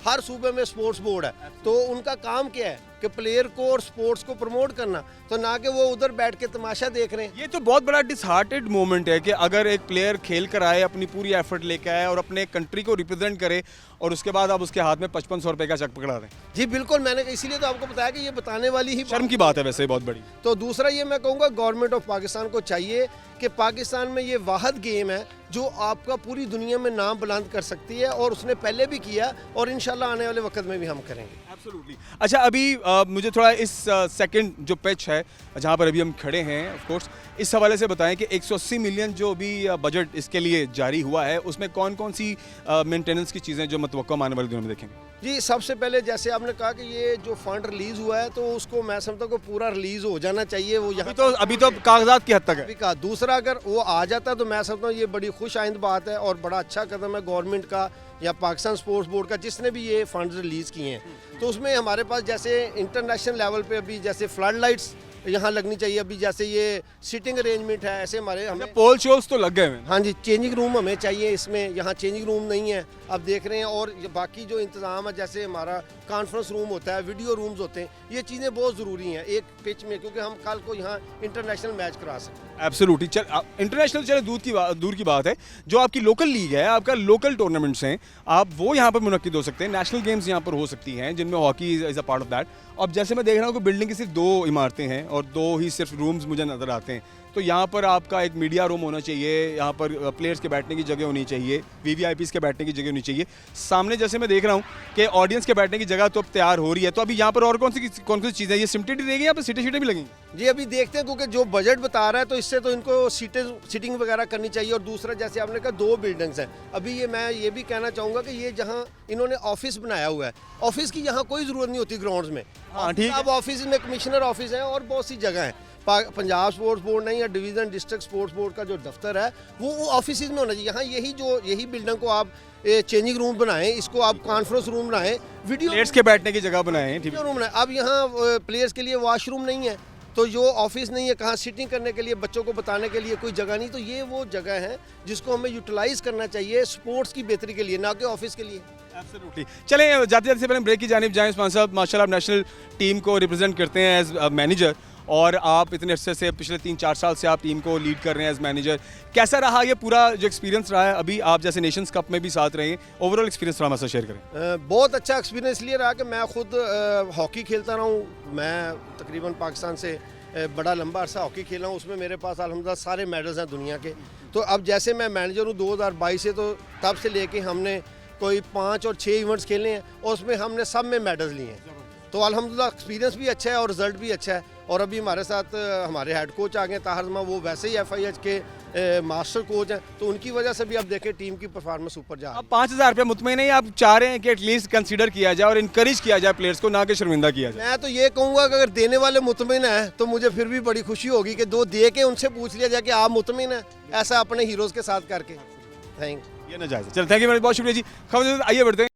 Speaker 4: हर सूबे में स्पोर्ट्स बोर्ड है, तो उनका काम क्या है कि प्लेयर को और स्पोर्ट्स को प्रमोट करना, तो ना कि वो उधर बैठ के तमाशा देख रहे हैं।
Speaker 1: ये तो बहुत बड़ा डिसहार्टेड मोमेंट है कि अगर एक प्लेयर खेल कर आए, अपनी पूरी एफर्ट लेकर आए और अपने कंट्री को रिप्रेजेंट करे और उसके बाद आप उसके हाथ में 5500 रुपये का चेक पकड़ा दें।
Speaker 4: जी बिल्कुल, मैंने इसीलिए तो आपको बताया कि ये बताने वाली ही
Speaker 1: शर्म की बात है वैसे बहुत बड़ी।
Speaker 4: तो दूसरा ये मैं कहूँगा गवर्नमेंट ऑफ पाकिस्तान को चाहिए कि पाकिस्तान में ये वाहद गेम है जो आपका पूरी दुनिया में नाम बुलंद कर सकती है, और उसने पहले भी किया और इंशाल्लाह आने वाले वक्त में भी हम करेंगे।
Speaker 1: एब्सोल्युटली। अच्छा, अभी मुझे थोड़ा इस सेकंड जो पिच है जहाँ पर अभी हम खड़े हैं, ऑफ कोर्स इस हवाले से बताएं कि 180 मिलियन जो अभी बजट इसके लिए जारी हुआ है उसमें कौन कौन सी मेंटेनेंस की चीज़ें जो मतवक्का आने वाले दिनों में देखेंगे?
Speaker 4: जी सबसे पहले जैसे आपने कहा कि ये जो फंड रिलीज़ हुआ है तो उसको मैं समझता हूँ कि पूरा रिलीज़ हो जाना चाहिए। वो यहाँ
Speaker 1: अभी तो कागजात की हद तक है।
Speaker 4: कहा दूसरा, अगर वो आ जाता है तो मैं समझता हूँ ये बड़ी खुश आइंद बात है और बड़ा अच्छा कदम है गवर्नमेंट का या पाकिस्तान स्पोर्ट्स बोर्ड का जिसने भी ये फंड्स रिलीज़ किए हैं। तो उसमें हमारे पास जैसे इंटरनेशनल लेवल पे अभी जैसे फ्लड लाइट्स यहाँ लगनी चाहिए, अभी जैसे ये सिटिंग अरेंजमेंट है ऐसे हमारे हमें
Speaker 1: पोल शोल्स तो लग गए हैं।
Speaker 4: हाँ जी, चेंजिंग रूम हमें चाहिए, इसमें यहाँ चेंजिंग रूम नहीं है, अब देख रहे हैं। और बाकी जो इंतज़ाम है जैसे हमारा कॉन्फ्रेंस रूम होता है, वीडियो रूम्स होते हैं, ये चीज़ें बहुत ज़रूरी हैं एक पिच में, क्योंकि हम कल को यहाँ इंटरनेशनल मैच करा सकते हैं।
Speaker 1: एब्सोल्युटली। इंटरनेशनल चले दूर की बात है, जो आपकी लोकल लीग है, आपका लोकल टूर्नामेंट्स हैं, आप वो यहाँ पर मुनक्किद हो सकते हैं, नेशनल गेम्स यहाँ पर हो सकती हैं जिनमें hockey is a part of that. अब जैसे मैं देख रहा हूँ कि बिल्डिंग की सिर्फ 2 इमारतें हैं और 2 ही सिर्फ रूम्स मुझे नज़र आते हैं, तो यहाँ पर आपका एक मीडिया रूम होना चाहिए, यहाँ पर प्लेयर्स के बैठने की जगह होनी चाहिए, वीवीआईपीज़ के बैठने की जगह होनी चाहिए। सामने जैसे मैं देख रहा हूँ कि ऑडियंस के बैठने की जगह तो अब तैयार हो रही है, तो अभी यहाँ पर और कौन सी चीज़ें, ये सिमटेड रहेगी, यहाँ पर सीटें भी लगेंगी?
Speaker 4: जी अभी देखते हैं, क्योंकि जो बजट बता रहा है तो इससे तो इनको सीटिंग वगैरह करनी चाहिए। और दूसरा जैसे आपने कहा 2 बिल्डिंग्स हैं, अभी ये मैं ये भी कहना चाहूँगा कि ये जहाँ इन्होंने ऑफिस बनाया हुआ है, ऑफिस की यहाँ कोई ज़रूरत नहीं होती ग्राउंड्स में।
Speaker 1: हाँ ठीक है।
Speaker 4: अब ऑफिस में कमिश्नर ऑफिस है और बहुत सी जगह है, पंजाब स्पोर्ट्स बोर्ड नहीं या डिवीज़न डिस्ट्रिक्ट स्पोर्ट्स बोर्ड का जो दफ्तर है वो ऑफिस में होना चाहिए। यहाँ यही बिल्डिंग को आप चेंजिंग रूम बनाएं, इसको आप कॉन्फ्रेंस रूम बनाएं, वीडियो
Speaker 1: प्लेयर्स के बैठने की जगह बनाएं, ठीक
Speaker 4: रूम बनाएं। अब यहाँ प्लेयर्स के लिए वॉशरूम नहीं है, तो जो ऑफिस नहीं है, कहाँ सिटिंग करने के लिए, बच्चों को बताने के लिए कोई जगह नहीं, तो ये वो जगह है जिसको हमें यूटिलाइज करना चाहिए स्पोर्ट्स की बेहतरी के लिए, ना कि ऑफिस के लिए।
Speaker 1: एब्सोल्युटली। चलें, जाते से पहले ब्रेक की जानिब जाएं। उस्मान साहब, माशाल्लाह आप नेशनल टीम को रिप्रेजेंट करते हैं एज मैनेजर, और आप इतने अरसे से पिछले 3-4 साल से आप टीम को लीड कर रहे हैं एज मैनेजर। कैसा रहा ये पूरा जो एक्सपीरियंस रहा है, अभी आप जैसे नेशंस कप में भी साथ रहे हैं, ओवरऑल एक्सपीरियंस थोड़ा हमारे साथ शेयर करें।
Speaker 4: बहुत अच्छा एक्सपीरियंस इसलिए रहा कि मैं खुद हॉकी खेलता रहा हूँ, मैं तकरीबन पाकिस्तान से बड़ा लंबा अरसा हॉकी खेला हूँ, उसमें मेरे पास अल्हम्दुलिल्लाह सारे मेडल्स हैं दुनिया के। तो अब जैसे मैं मैनेजर हूँ 2022 से, तो तब से लेके हमने कोई 5 और 6 इवेंट्स खेले हैं और उसमें हमने सब में मेडल्स लिए हैं। तो अल्हम्दुलिल्लाह एक्सपीरियंस भी अच्छा है और रिज़ल्ट भी अच्छा है। और अभी हमारे साथ हमारे हेड कोच आ गए ताहर जमा, वो वैसे ही FIH के मास्टर कोच हैं, तो उनकी वजह से भी आप देखें टीम की परफॉर्मेंस ऊपर जा रही
Speaker 1: अब 5,000 रुपये मुतमईन नहीं, आप चाह रहे हैं कि एटलीस्ट कंसीडर किया जाए और इनकरेज किया जाए प्लेयर्स को, ना कि शर्मिंदा किया
Speaker 4: है।
Speaker 1: जाए।
Speaker 4: मैं तो ये कहूँगा कि अगर देने वाले मुतमिन हैं तो मुझे फिर भी बड़ी खुशी होगी कि दो दे के उनसे पूछ लिया जाए कि आप मुतमिन हैं, ऐसा अपने हीरोज़ के साथ करके। थैंक
Speaker 1: ये ना जाए। चलो, थैंक यू, बहुत शुक्रिया जी। खबर आइए बढ़ते हैं।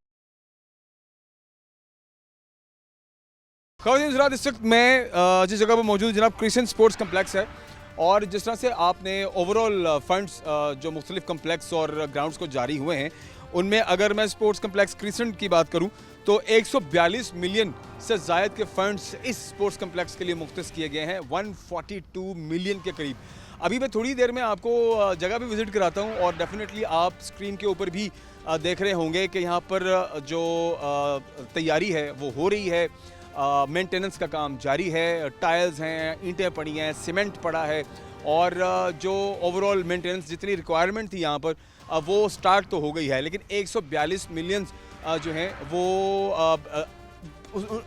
Speaker 1: खबर हजरात, इस वक्त मैं जिस जगह पर मौजूद जनाब क्रिसेंट स्पोर्ट्स कम्प्लेक्स है, और जिस तरह से आपने ओवरऑल फंड्स जो मुख्तलिफ कम्प्लेक्स और ग्राउंड्स को जारी हुए हैं, उनमें अगर मैं स्पोर्ट्स कम्प्लेक्स क्रिसेंट की बात करूं तो 142 मिलियन से ज़ायद के फंड्स इस स्पोर्ट्स कम्प्लेक्स के लिए मुख्तस किए गए हैं, 142 मिलियन के करीब। अभी मैं थोड़ी देर में आपको जगह भी विज़िट कराता हूं, और डेफिनेटली आप स्क्रीन के ऊपर भी देख रहे होंगे कि यहाँ पर जो तैयारी है वो हो रही है, मेंटेनेंस का काम जारी है, टाइल्स हैं, ईंटें पड़ी हैं, सीमेंट पड़ा है, और जो ओवरऑल मेंटेनेंस जितनी रिक्वायरमेंट थी यहाँ पर वो स्टार्ट तो हो गई है। लेकिन 142 मिलियन जो हैं वो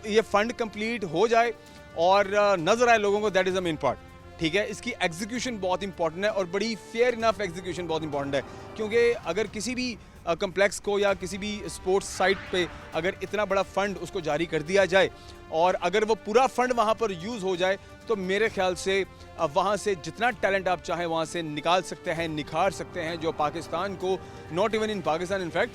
Speaker 1: ये फंड कंप्लीट हो जाए और नज़र आए लोगों को, that is the main part. ठीक है, इसकी एग्जीक्यूशन बहुत इंपॉर्टेंट है, और बड़ी फेयर इनफ एग्जीक्यूशन बहुत इंपॉर्टेंट है, क्योंकि अगर किसी भी कम्प्लेक्स को या किसी भी स्पोर्ट्स साइट पे अगर इतना बड़ा फंड उसको जारी कर दिया जाए, और अगर वो पूरा फंड वहाँ पर यूज़ हो जाए, तो मेरे ख्याल से वहाँ से जितना टैलेंट आप चाहें वहाँ से निकाल सकते हैं, निखार सकते हैं, जो पाकिस्तान को, not even in Pakistan, in fact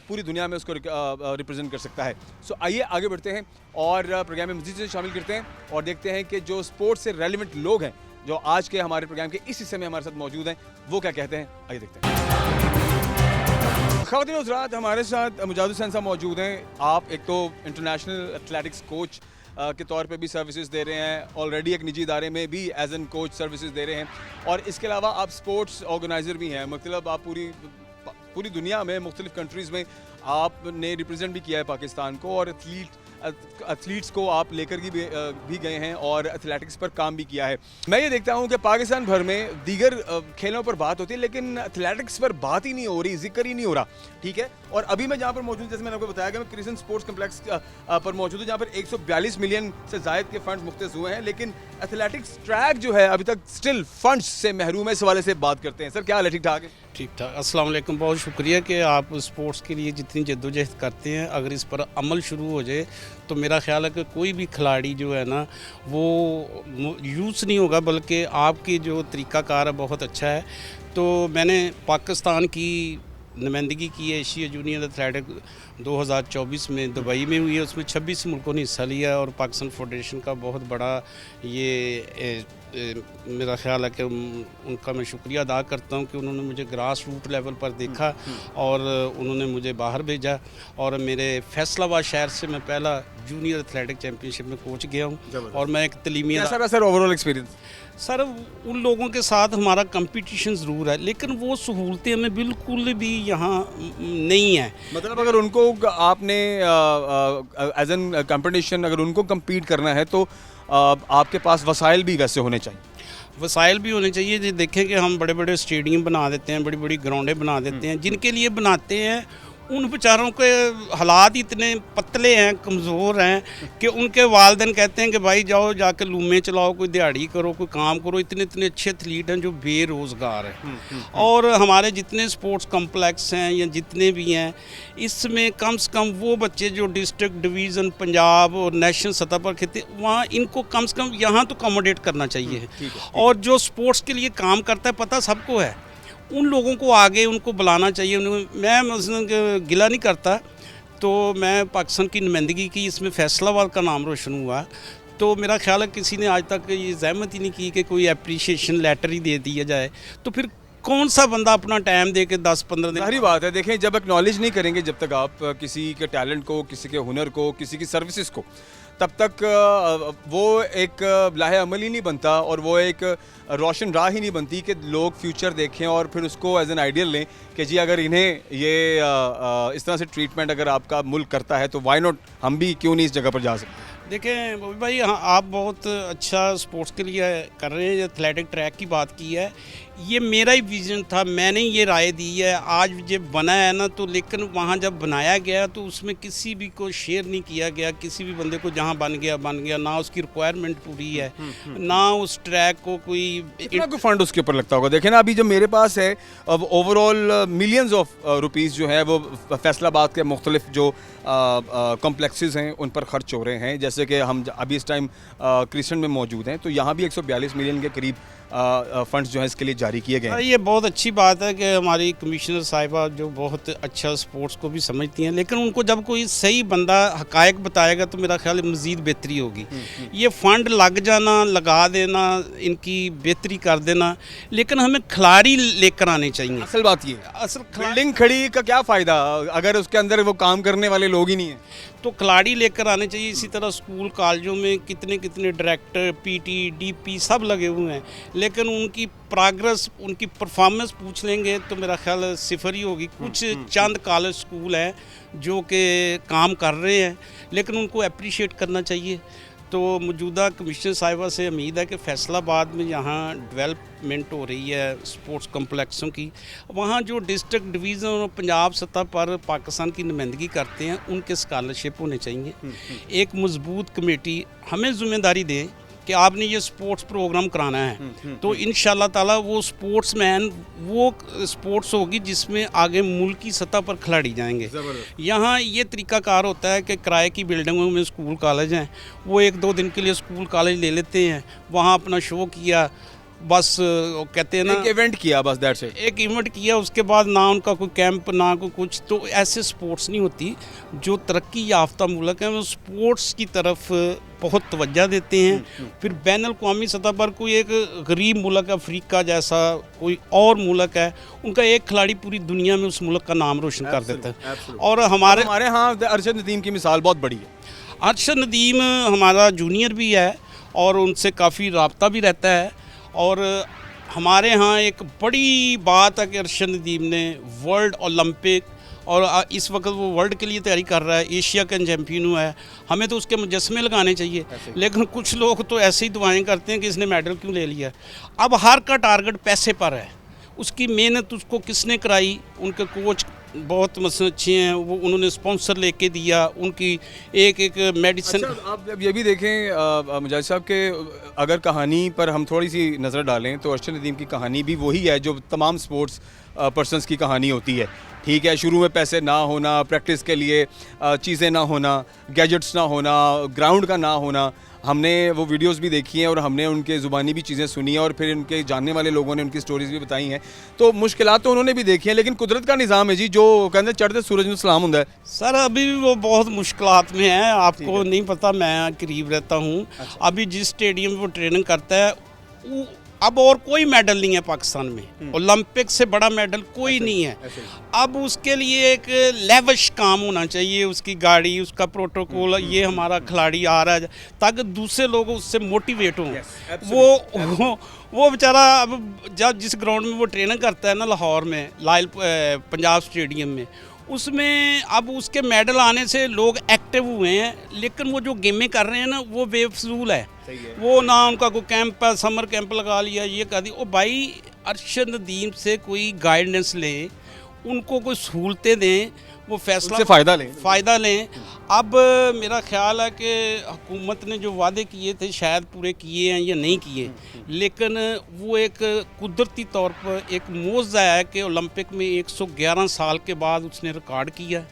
Speaker 1: पूरी दुनिया में उसको रिप्रेजेंट कर सकता है। सो आइए आगे बढ़ते हैं और प्रोग्राम में मज़ीद से शामिल करते हैं, और देखते हैं कि जो स्पोर्ट्स से रेलिवेंट लोग हैं जो आज के हमारे प्रोग्राम के इस हिस्से में हमारे साथ मौजूद हैं, वो क्या कहते हैं। आइए देखते हैं। ख़वातीन और हज़रात, हमारे साथ मुजाहिद हुसैन साहब मौजूद हैं। आप एक तो इंटरनेशनल एथलेटिक्स कोच के तौर पे भी सर्विसेज दे रहे हैं, ऑलरेडी एक निजी इदारे में भी एज एन कोच सर्विसेज दे रहे हैं, और इसके अलावा आप स्पोर्ट्स ऑर्गेनाइज़र भी हैं। मतलब आप पूरी दुनिया में मुख्तलिफ कंट्रीज़ में आपने रिप्रेजेंट भी किया है पाकिस्तान को, और एथलीट्स को आप लेकर भी गए हैं, और एथलेटिक्स पर काम भी किया है। मैं ये देखता हूँ कि पाकिस्तान भर में दीगर खेलों पर बात होती है, लेकिन एथलेटिक्स पर बात ही नहीं हो रही, जिक्र ही नहीं हो रहा। ठीक है, और अभी मैं जहाँ पर मौजूद, जैसे मैंने आपको बताया कि मैं क्रिसेंट स्पोर्ट्स कम्प्लेक्स पर मौजूद हूँ, जहाँ पर 142 मिलियन से ज़ायद के फंड्स मुख्तस हुए हैं, लेकिन एथलेटिक्स ट्रैक जो है अभी तक स्टिल फंड्स से महरूम है। इस हवाले से बात करते हैं। सर, क्या हाल है? ठीक ठाक है?
Speaker 5: ठीक ठाक। अस्सलाम वालेकुम। बहुत शुक्रिया कि आप स्पोर्ट्स के लिए जितनी जद्दोजहद करते हैं, अगर इस पर अमल शुरू हो जाए तो मेरा ख्याल है कि कोई भी खिलाड़ी जो है ना वो यूज़ नहीं होगा, बल्कि आपकी जो तरीक़ाकार है बहुत अच्छा है। तो मैंने पाकिस्तान की नुमाइंदगी की है एशिया जूनियर एथलेटिक 2024 में दुबई में हुई है, उसमें 26 मुल्कों ने हिस्सा लिया, और पाकिस्तान फेडरेशन का बहुत बड़ा ये मेरा ख्याल है कि उनका मैं शुक्रिया अदा करता हूं कि उन्होंने मुझे ग्रास रूट लेवल पर देखा और उन्होंने मुझे बाहर भेजा, और मेरे फैसलाबाद शहर से मैं पहला जूनियर एथलेटिक चैम्पियनशिप में कोच गया हूं, और मैं एक तलीमी
Speaker 1: सर ओवरऑल एक्सपीरियंस?
Speaker 5: सर, उन लोगों के साथ हमारा कंपटीशन ज़रूर है, लेकिन वो सहूलतें हमें बिल्कुल भी यहाँ नहीं है।
Speaker 1: मतलब अगर उनको आपने एज एन कंपटीशन अगर उनको compete करना है तो आपके पास वसाइल भी वैसे होने चाहिए।
Speaker 5: वसाइल भी होने चाहिए। जी देखें कि हम बड़े बड़े स्टेडियम बना देते हैं, बड़ी बड़ी ग्राउंडें बना देते हैं, जिनके लिए बनाते हैं उन बेचारों के हालात इतने पतले हैं, कमज़ोर हैं कि उनके वालिदैन कहते हैं कि भाई जाओ जाके लूमें चलाओ, कोई दिहाड़ी करो, कोई काम करो। इतने इतने अच्छे एथलीट हैं जो बेरोज़गार हैं। और हमारे जितने स्पोर्ट्स कम्प्लेक्स हैं या जितने भी हैं, इसमें कम से कम वो बच्चे जो डिस्ट्रिक्ट, डिवीज़न, पंजाब और नेशनल सतह पर खेलते, वहाँ इनको कम से कम यहाँ तो अकोमोडेट करना चाहिए। और जो स्पोर्ट्स के लिए काम करता है, पता सबको है, उन लोगों को आगे उनको बुलाना चाहिए। मैं मसलन गिला नहीं करता, तो मैं पाकिस्तान की नुमाइंदगी की, इसमें फैसलाबाद का नाम रोशन हुआ, तो मेरा ख्याल है किसी ने आज तक ये ज़हमत ही नहीं की कि कोई एप्रिशिएशन लेटर ही दे दिया जाए। तो फिर कौन सा बंदा अपना टाइम दे के 10-15 दिन?
Speaker 1: सारी बात है। देखें, जब एक्नॉलेज नहीं करेंगे, जब तक आप किसी के टैलेंट को, किसी के हुनर को, किसी की सर्विसेज को, तब तक वो एक लाहे अमल ही नहीं बनता, और वो एक रोशन राह ही नहीं बनती कि लोग फ्यूचर देखें और फिर उसको एज एन आइडियल लें कि जी अगर इन्हें ये इस तरह से ट्रीटमेंट अगर आपका मुल्क करता है तो वाई नॉट हम भी क्यों नहीं इस जगह पर जा सकते।
Speaker 5: देखें भाई, हाँ, आप बहुत अच्छा स्पोर्ट्स के लिए कर रहे हैं। एथलेटिक ट्रैक की बात की है, ये मेरा ही विजन था, मैंने ये राय दी है। आज ये बना है ना, तो लेकिन वहाँ जब बनाया गया तो उसमें किसी भी को शेयर नहीं किया गया, किसी भी बंदे को जहाँ बन गया, ना उसकी रिक्वायरमेंट पूरी है, ना उस ट्रैक को कोई
Speaker 1: कितना कोई फंड उसके ऊपर लगता होगा? देखें ना, अभी जो मेरे पास है, अब ओवरऑल मिलियंस ऑफ रुपीस जो है वो फैसलाबाद के मुख्तलिफ जो कॉम्प्लेक्सेस हैं उन पर खर्च हो रहे हैं। जैसे कि हम अभी इस टाइम क्रिस्टन में मौजूद हैं, तो यहाँ भी 142 मिलियन के करीब फंड्स जो है इसके लिए जारी किए गए हैं।
Speaker 5: ये बहुत अच्छी बात है कि हमारी कमिश्नर साहिबा जो बहुत अच्छा स्पोर्ट्स को भी समझती हैं, लेकिन उनको जब कोई सही बंदा हकायक बताएगा तो मेरा ख्याल है मज़ीद बेहतरी होगी। ये फ़ंड लग जाना, लगा देना, इनकी बेहतरी कर देना, लेकिन हमें खिलाड़ी लेकर आने चाहिए।
Speaker 1: असल बात ये है,
Speaker 5: असल
Speaker 1: बिल्डिंग खड़ी का क्या फ़ायदा अगर उसके अंदर वो काम करने वाले लोग ही नहीं हैं?
Speaker 5: तो खिलाड़ी लेकर आने चाहिए। इसी तरह स्कूल कॉलेजों में कितने कितने डायरेक्टर, पीटी, डीपी सब लगे हुए हैं, लेकिन उनकी प्रोग्रेस, उनकी परफॉर्मेंस पूछ लेंगे तो मेरा ख्याल सिफर ही होगी। कुछ चंद कॉलेज स्कूल हैं जो कि काम कर रहे हैं, लेकिन उनको अप्रिशिएट करना चाहिए। तो मौजूदा कमिश्नर साहिबा से उम्मीद है कि फैसलाबाद में यहाँ डेवलपमेंट हो रही है स्पोर्ट्स कम्प्लेक्सों की, वहाँ जो डिस्ट्रिक्ट डिवीज़न और पंजाब सतह पर पाकिस्तान की नुमाइंदगी करते हैं उनके स्कॉलरशिप होने चाहिए। एक मजबूत कमेटी हमें ज़िम्मेदारी दे कि आपने ये स्पोर्ट्स प्रोग्राम कराना है, तो इंशाल्लाह ताला वो स्पोर्ट्समैन, वो स्पोर्ट्स होगी जिसमें आगे मुल्क की सतह पर खिलाड़ी जाएंगे। यहाँ ये तरीकाकार होता है कि किराए की बिल्डिंगों में स्कूल कॉलेज हैं, वो 1-2 दिन के लिए स्कूल कॉलेज ले लेते हैं, वहाँ अपना शो किया, बस कहते हैं ना,
Speaker 1: एक इवेंट किया बस, दैट्स इट।
Speaker 5: एक इवेंट किया, उसके बाद ना उनका कोई कैंप, ना कोई कुछ। तो ऐसे स्पोर्ट्स नहीं होती। जो तरक्की याफ्ता मुल्क हैं वो स्पोर्ट्स की तरफ बहुत तवज्जो देते हैं। फिर बैन अल-अक़वामी सतह पर कोई एक गरीब मुल्क, अफ्रीका जैसा कोई और मुल्क है, उनका एक खिलाड़ी पूरी दुनिया में उस मुल्क का नाम रोशन कर देता है। और हमारे
Speaker 1: यहाँ अरशद नदीम की मिसाल बहुत बड़ी है।
Speaker 5: अरशद नदीम हमारा जूनियर भी है और उनसे काफ़ी रब्ता भी रहता है। और हमारे यहाँ एक बड़ी बात है कि अरशद नदीम ने वर्ल्ड ओलंपिक, और इस वक्त वो वर्ल्ड के लिए तैयारी कर रहा है, एशिया का चैम्पियन हुआ है। हमें तो उसके मुजस्मे लगाने चाहिए, लेकिन कुछ लोग तो ऐसे ही दुआएं करते हैं कि इसने मेडल क्यों ले लिया। अब हर का टारगेट पैसे पर है, उसकी मेहनत उसको किसने कराई, उनके कोच बहुत मसलन अच्छे हैं, वो उन्होंने स्पॉन्सर लेके दिया, उनकी एक मेडिसिन।
Speaker 1: अच्छा, आप जब ये भी देखें मुजाहिद साहब के, अगर कहानी पर हम थोड़ी सी नज़र डालें तो अरशद नदीम की कहानी भी वही है जो तमाम स्पोर्ट्स पर्सनस की कहानी होती है। ठीक है, शुरू में पैसे ना होना, प्रैक्टिस के लिए चीज़ें ना होना, गैजेट्स ना होना, ग्राउंड का ना होना। हमने वो वीडियोस भी देखी हैं और हमने उनके ज़ुबानी भी चीज़ें सुनी हैं और फिर उनके जानने वाले लोगों ने उनकी स्टोरीज़ भी बताई हैं। तो मुश्किलात तो उन्होंने भी देखी हैं, लेकिन कुदरत का निज़ाम है जी, जो कहते हैं चढ़ते सूरज में सलाम होता है।
Speaker 5: सर अभी भी वो बहुत मुश्किलात में है, आपको नहीं पता, मैं करीब रहता हूँ। अभी जिस स्टेडियम में वो ट्रेनिंग करता है, अब और कोई मेडल नहीं है पाकिस्तान में, ओलंपिक से बड़ा मेडल कोई नहीं है। अब उसके लिए एक लेवश काम होना चाहिए, उसकी गाड़ी, उसका प्रोटोकॉल, ये हमारा खिलाड़ी आ रहा है, ताकि दूसरे लोग उससे मोटिवेट हों। वो बेचारा अब जब जिस ग्राउंड में वो ट्रेनिंग करता है ना, लाहौर में लायल पंजाब स्टेडियम में, उसमें अब उसके मेडल आने से लोग एक्टिव हुए हैं, लेकिन वो जो गेमें कर रहे हैं ना वो बेफजूल है। वो ना उनका कोई कैंप है, समर कैंप लगा लिया, ये कर दी। ओ भाई, अरशद नदीम से कोई गाइडेंस लें, उनको कोई सहूलतें दें, वो फैसला फ़ायदा लें। अब मेरा ख्याल है कि हुकूमत ने जो वादे किए थे शायद पूरे किए हैं या नहीं किए, लेकिन वो एक कुदरती तौर पर एक मौज़ा है कि ओलंपिक में 111 साल के बाद उसने रिकॉर्ड किया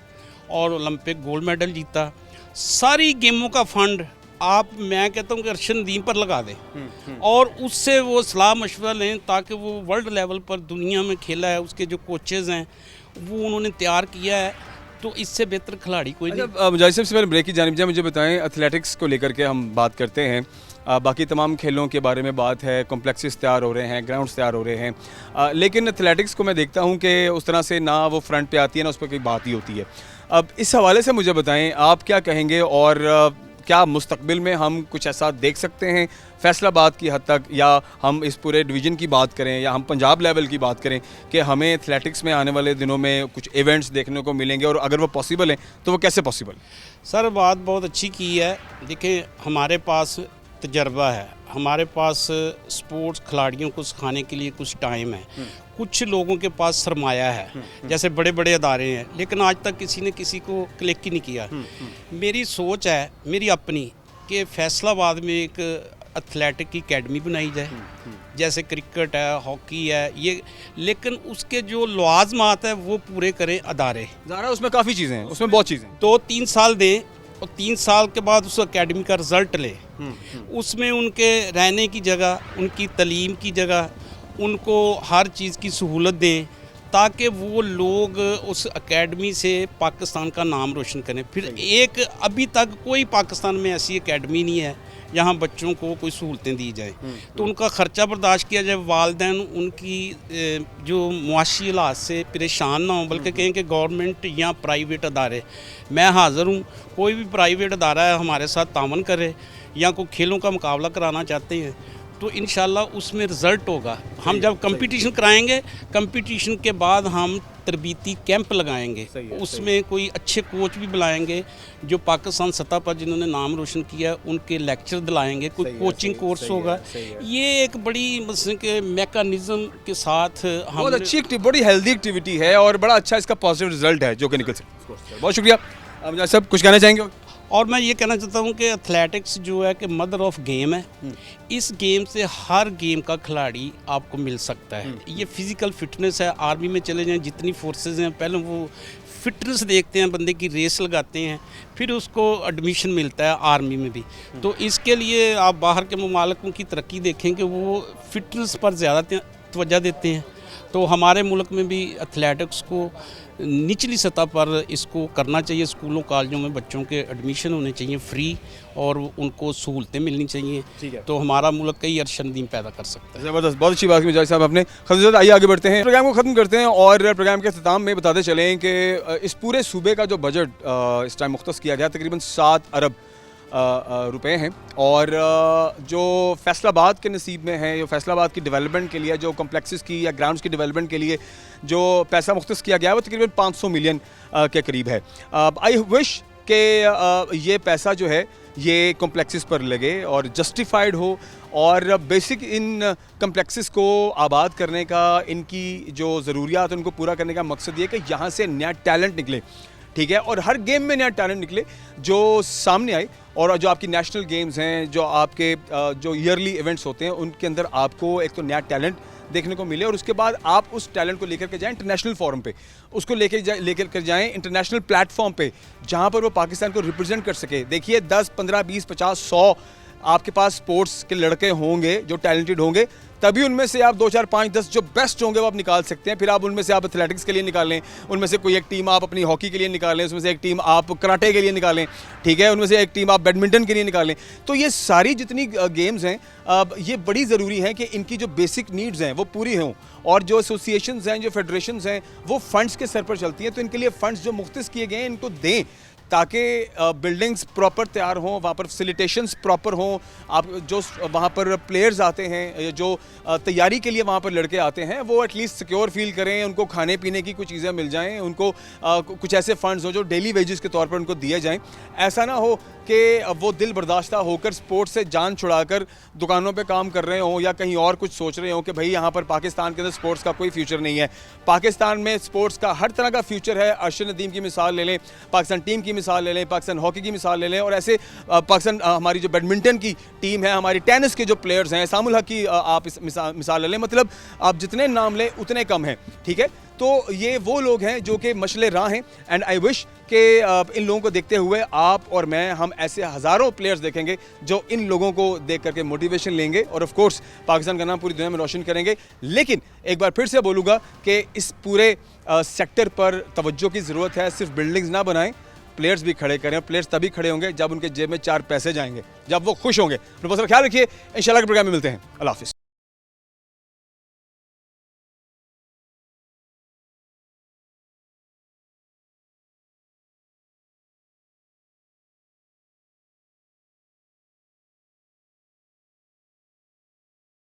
Speaker 5: और ओलंपिक गोल्ड मेडल जीता। सारी गेमों का फ़ंड आप, मैं कहता हूँ कि अरशद नदीम पर लगा दें और उससे वो सलाह मशवरा लें, ताकि वो वर्ल्ड लेवल पर दुनिया में खेला है, उसके जो कोचेज़ हैं वो उन्होंने तैयार किया है, तो इससे बेहतर खिलाड़ी कोई नहीं।
Speaker 1: मुजाहिद साहब से पहले ब्रेक की जानिब जाए, मुझे बताएं, एथलेटिक्स को लेकर के हम बात करते हैं, बाकी तमाम खेलों के बारे में बात है, कॉम्प्लेक्सेस तैयार हो रहे हैं, ग्राउंड्स तैयार हो रहे हैं, लेकिन एथलेटिक्स को मैं देखता हूं कि उस तरह से ना वो फ्रंट पे आती है ना उस पर कोई बात ही होती है। अब इस हवाले से मुझे बताएं, आप क्या कहेंगे और क्या मुस्तकबिल में हम कुछ ऐसा देख सकते हैं फैसलाबाद की हद तक, या हम इस पूरे डिवीज़न की बात करें या हम पंजाब लेवल की बात करें, कि हमें एथलेटिक्स में आने वाले दिनों में कुछ इवेंट्स देखने को मिलेंगे, और अगर वो पॉसिबल हैं तो वो कैसे पॉसिबल?
Speaker 5: सर बात बहुत अच्छी की है। देखिए, हमारे पास तजर्बा है, हमारे पास स्पोर्ट्स खिलाड़ियों को सिखाने के लिए कुछ टाइम है, कुछ लोगों के पास सरमाया है, जैसे बड़े बड़े अदारे हैं, लेकिन आज तक किसी ने किसी को क्लिक ही नहीं किया। मेरी सोच है, मेरी अपनी, कि फैसलाबाद में एक एथलेटिक की एकेडमी बनाई जाए, जैसे क्रिकेट है, हॉकी है, ये, लेकिन उसके जो लवाजमात है वो पूरे करें अदारे।
Speaker 1: ज़ारा उसमें काफ़ी चीज़ें हैं, उसमें बहुत चीज़ें हैं।
Speaker 5: 2-3 साल दें और 3 साल के बाद उस एकेडमी का रिज़ल्ट लें, उसमें उनके रहने की जगह, उनकी तालीम की जगह, उनको हर चीज़ की सहूलत दें, ताकि वो लोग उस एकेडमी से पाकिस्तान का नाम रोशन करें। फिर एक, अभी तक कोई पाकिस्तान में ऐसी एकेडमी नहीं है जहाँ बच्चों को कोई सहूलतें दी जाएँ, तो उनका ख़र्चा बर्दाश्त किया जाए, वालिदैन उनकी जो मुआशी हालात से परेशान ना हो, बल्कि कहें कि गवर्नमेंट या प्राइवेट अदारे, मैं हाज़िर हूँ, कोई भी प्राइवेट अदारा है हमारे साथ तावन करे, या कोई खेलों का मुकाबला कराना चाहते हैं तो इंशाल्लाह उसमें रिज़ल्ट होगा। हम जब कंपटीशन कराएंगे, कंपटीशन के बाद हम तरबीती कैंप लगाएंगे, उसमें कोई अच्छे कोच भी बुलाएंगे जो पाकिस्तान सतह पर जिन्होंने नाम रोशन किया, उनके लेक्चर दिलाएंगे, कोई कोचिंग कोर्स होगा। ये एक बड़ी मतलब के मैकेनिज़्म के साथ हम
Speaker 1: बहुत अच्छी बड़ी हेल्दी एक्टिविटी है और बड़ा अच्छा इसका पॉजिटिव रिजल्ट है जो कि निकल सकता है। बहुत शुक्रिया। मुझे सब कुछ कहना चाहेंगे?
Speaker 5: और मैं ये कहना चाहता हूँ कि एथलेटिक्स जो है कि मदर ऑफ गेम है, इस गेम से हर गेम का खिलाड़ी आपको मिल सकता है। ये फिज़िकल फिटनेस है, आर्मी में चले जाएं, जितनी फोर्सेस हैं, पहले वो फिटनेस देखते हैं, बंदे की रेस लगाते हैं, फिर उसको एडमिशन मिलता है आर्मी में भी। तो इसके लिए आप बाहर के ममालिकों की तरक्की देखें कि वो फिटनेस पर ज़्यादा तवज्जो देते हैं, तो हमारे मुल्क में भी एथलेटिक्स को निचली सतह पर इसको करना चाहिए। स्कूलों कॉलेजों में बच्चों के एडमिशन होने चाहिए फ्री और उनको सहूलतें मिलनी चाहिए, तो हमारा मुल्क कई अरशनदीन पैदा कर सकता है।
Speaker 1: ज़बरदस्त, बहुत अच्छी बात की मुजाहिद साहब आपने। खलील, आइए आगे बढ़ते हैं, प्रोग्राम को ख़त्म करते हैं और प्रोग्राम के अख्ताम में बताते चलें कि इस पूरे सूबे का जो बजट इस टाइम मुख्तस किया गया तकरीबन 7 अरब रुपए हैं, और जो फैसलाबाद के नसीब में है, जो फैसलाबाद की डेवलपमेंट के लिए, जो कम्प्लेक्सेस की या ग्राउंड्स की डेवलपमेंट के लिए जो पैसा मुख्तस किया गया है वो तकरीबन 500 मिलियन के करीब है। आई विश कि ये पैसा जो है ये कम्प्लेक्सेस पर लगे और जस्टिफाइड हो, और बेसिक इन कम्प्लेक्सेस को आबाद करने का, इनकी जो ज़रूरियात उनको पूरा करने का मकसद ये कि यहाँ से नया टैलेंट निकले, ठीक है, और हर गेम में नया टैलेंट निकले जो सामने आए, और जो आपकी नेशनल गेम्स हैं, जो आपके जो ईयरली इवेंट्स होते हैं, उनके अंदर आपको एक तो नया टैलेंट देखने को मिले, और उसके बाद आप उस टैलेंट को लेकर के जाएं इंटरनेशनल फोरम पे, उसको लेकर कर जाएं इंटरनेशनल प्लेटफॉर्म पे, जहां पर वो पाकिस्तान को रिप्रेजेंट कर सके। देखिए 10, 15, 20, 50, 100 आपके पास स्पोर्ट्स के लड़के होंगे जो टैलेंटेड होंगे, तभी उनमें से आप 2, 4, 5, 10 जो बेस्ट होंगे वो आप निकाल सकते हैं। फिर आप उनमें से आप एथलेटिक्स के लिए निकालें, उनमें से कोई एक टीम आप अपनी हॉकी के लिए निकालें, उसमें से एक टीम आप कराटे के लिए निकालें, ठीक है, उनमें से एक टीम आप बैडमिंटन के लिए निकालें। तो ये सारी जितनी गेम्स हैं ये बड़ी ज़रूरी है कि इनकी जो बेसिक नीड्स हैं वो पूरी हों, और जो एसोसिएशंस हैं, जो फेडरेशंस हैं, वो फंड्स के सर पर चलती हैं, तो इनके लिए फ़ंड्स जो मुख्तस किए गए हैं इनको दें, ताकि बिल्डिंग्स प्रॉपर तैयार हों, वहाँ पर फैसिलिटेशंस प्रॉपर हों, आप जो वहाँ पर प्लेयर्स आते हैं, जो तैयारी के लिए वहाँ पर लड़के आते हैं, वो एटलीस्ट सिक्योर फील करें, उनको खाने पीने की कुछ चीज़ें मिल जाएं, उनको कुछ ऐसे फंड्स हो जो डेली वेजेस के तौर पर उनको दिए जाएं। ऐसा ना हो कि वो दिल बर्दाश्ता होकर स्पोर्ट्स से जान छुड़ाकर दुकानों पे काम कर रहे हों या कहीं और कुछ सोच रहे हों कि भाई यहाँ पर पाकिस्तान के अंदर स्पोर्ट्स का कोई फ्यूचर नहीं है। पाकिस्तान में स्पोर्ट्स का हर तरह का फ्यूचर है। अरशद नदीम की मिसाल ले लें, पाकिस्तान टीम की मिसाल ले लें, पाकिस्तान हॉकी की मिसाल ले लें, और ऐसे पाकिस्तान हमारी जो बैडमिंटन की टीम है, हमारी टेनिस के जो प्लेयर्स हैं, सामुल हक की आप इस मिसाल ले लें, मतलब आप जितने नाम लें उतने कम हैं, ठीक है। तो ये वो लोग हैं जो कि मशले राह हैं, एंड आई विश कि इन लोगों को देखते हुए आप और मैं, हम ऐसे हज़ारों प्लेयर्स देखेंगे जो इन लोगों को देख करके मोटिवेशन लेंगे और ऑफ कोर्स पाकिस्तान का नाम पूरी दुनिया में रोशन करेंगे। लेकिन एक बार फिर से बोलूँगा कि इस पूरे सेक्टर पर तवज्जो की ज़रूरत है। सिर्फ बिल्डिंग्स ना बनाएं, प्लेयर्स भी खड़े करें। प्लेयर्स तभी खड़े होंगे जब उनके जेब में 4 पैसे जाएंगे, जब वो खुश होंगे। प्रोफेसर ख्याल रखिए, इंशाल्लाह के प्रोग्राम में मिलते हैं। अल्लाह हाफिज़।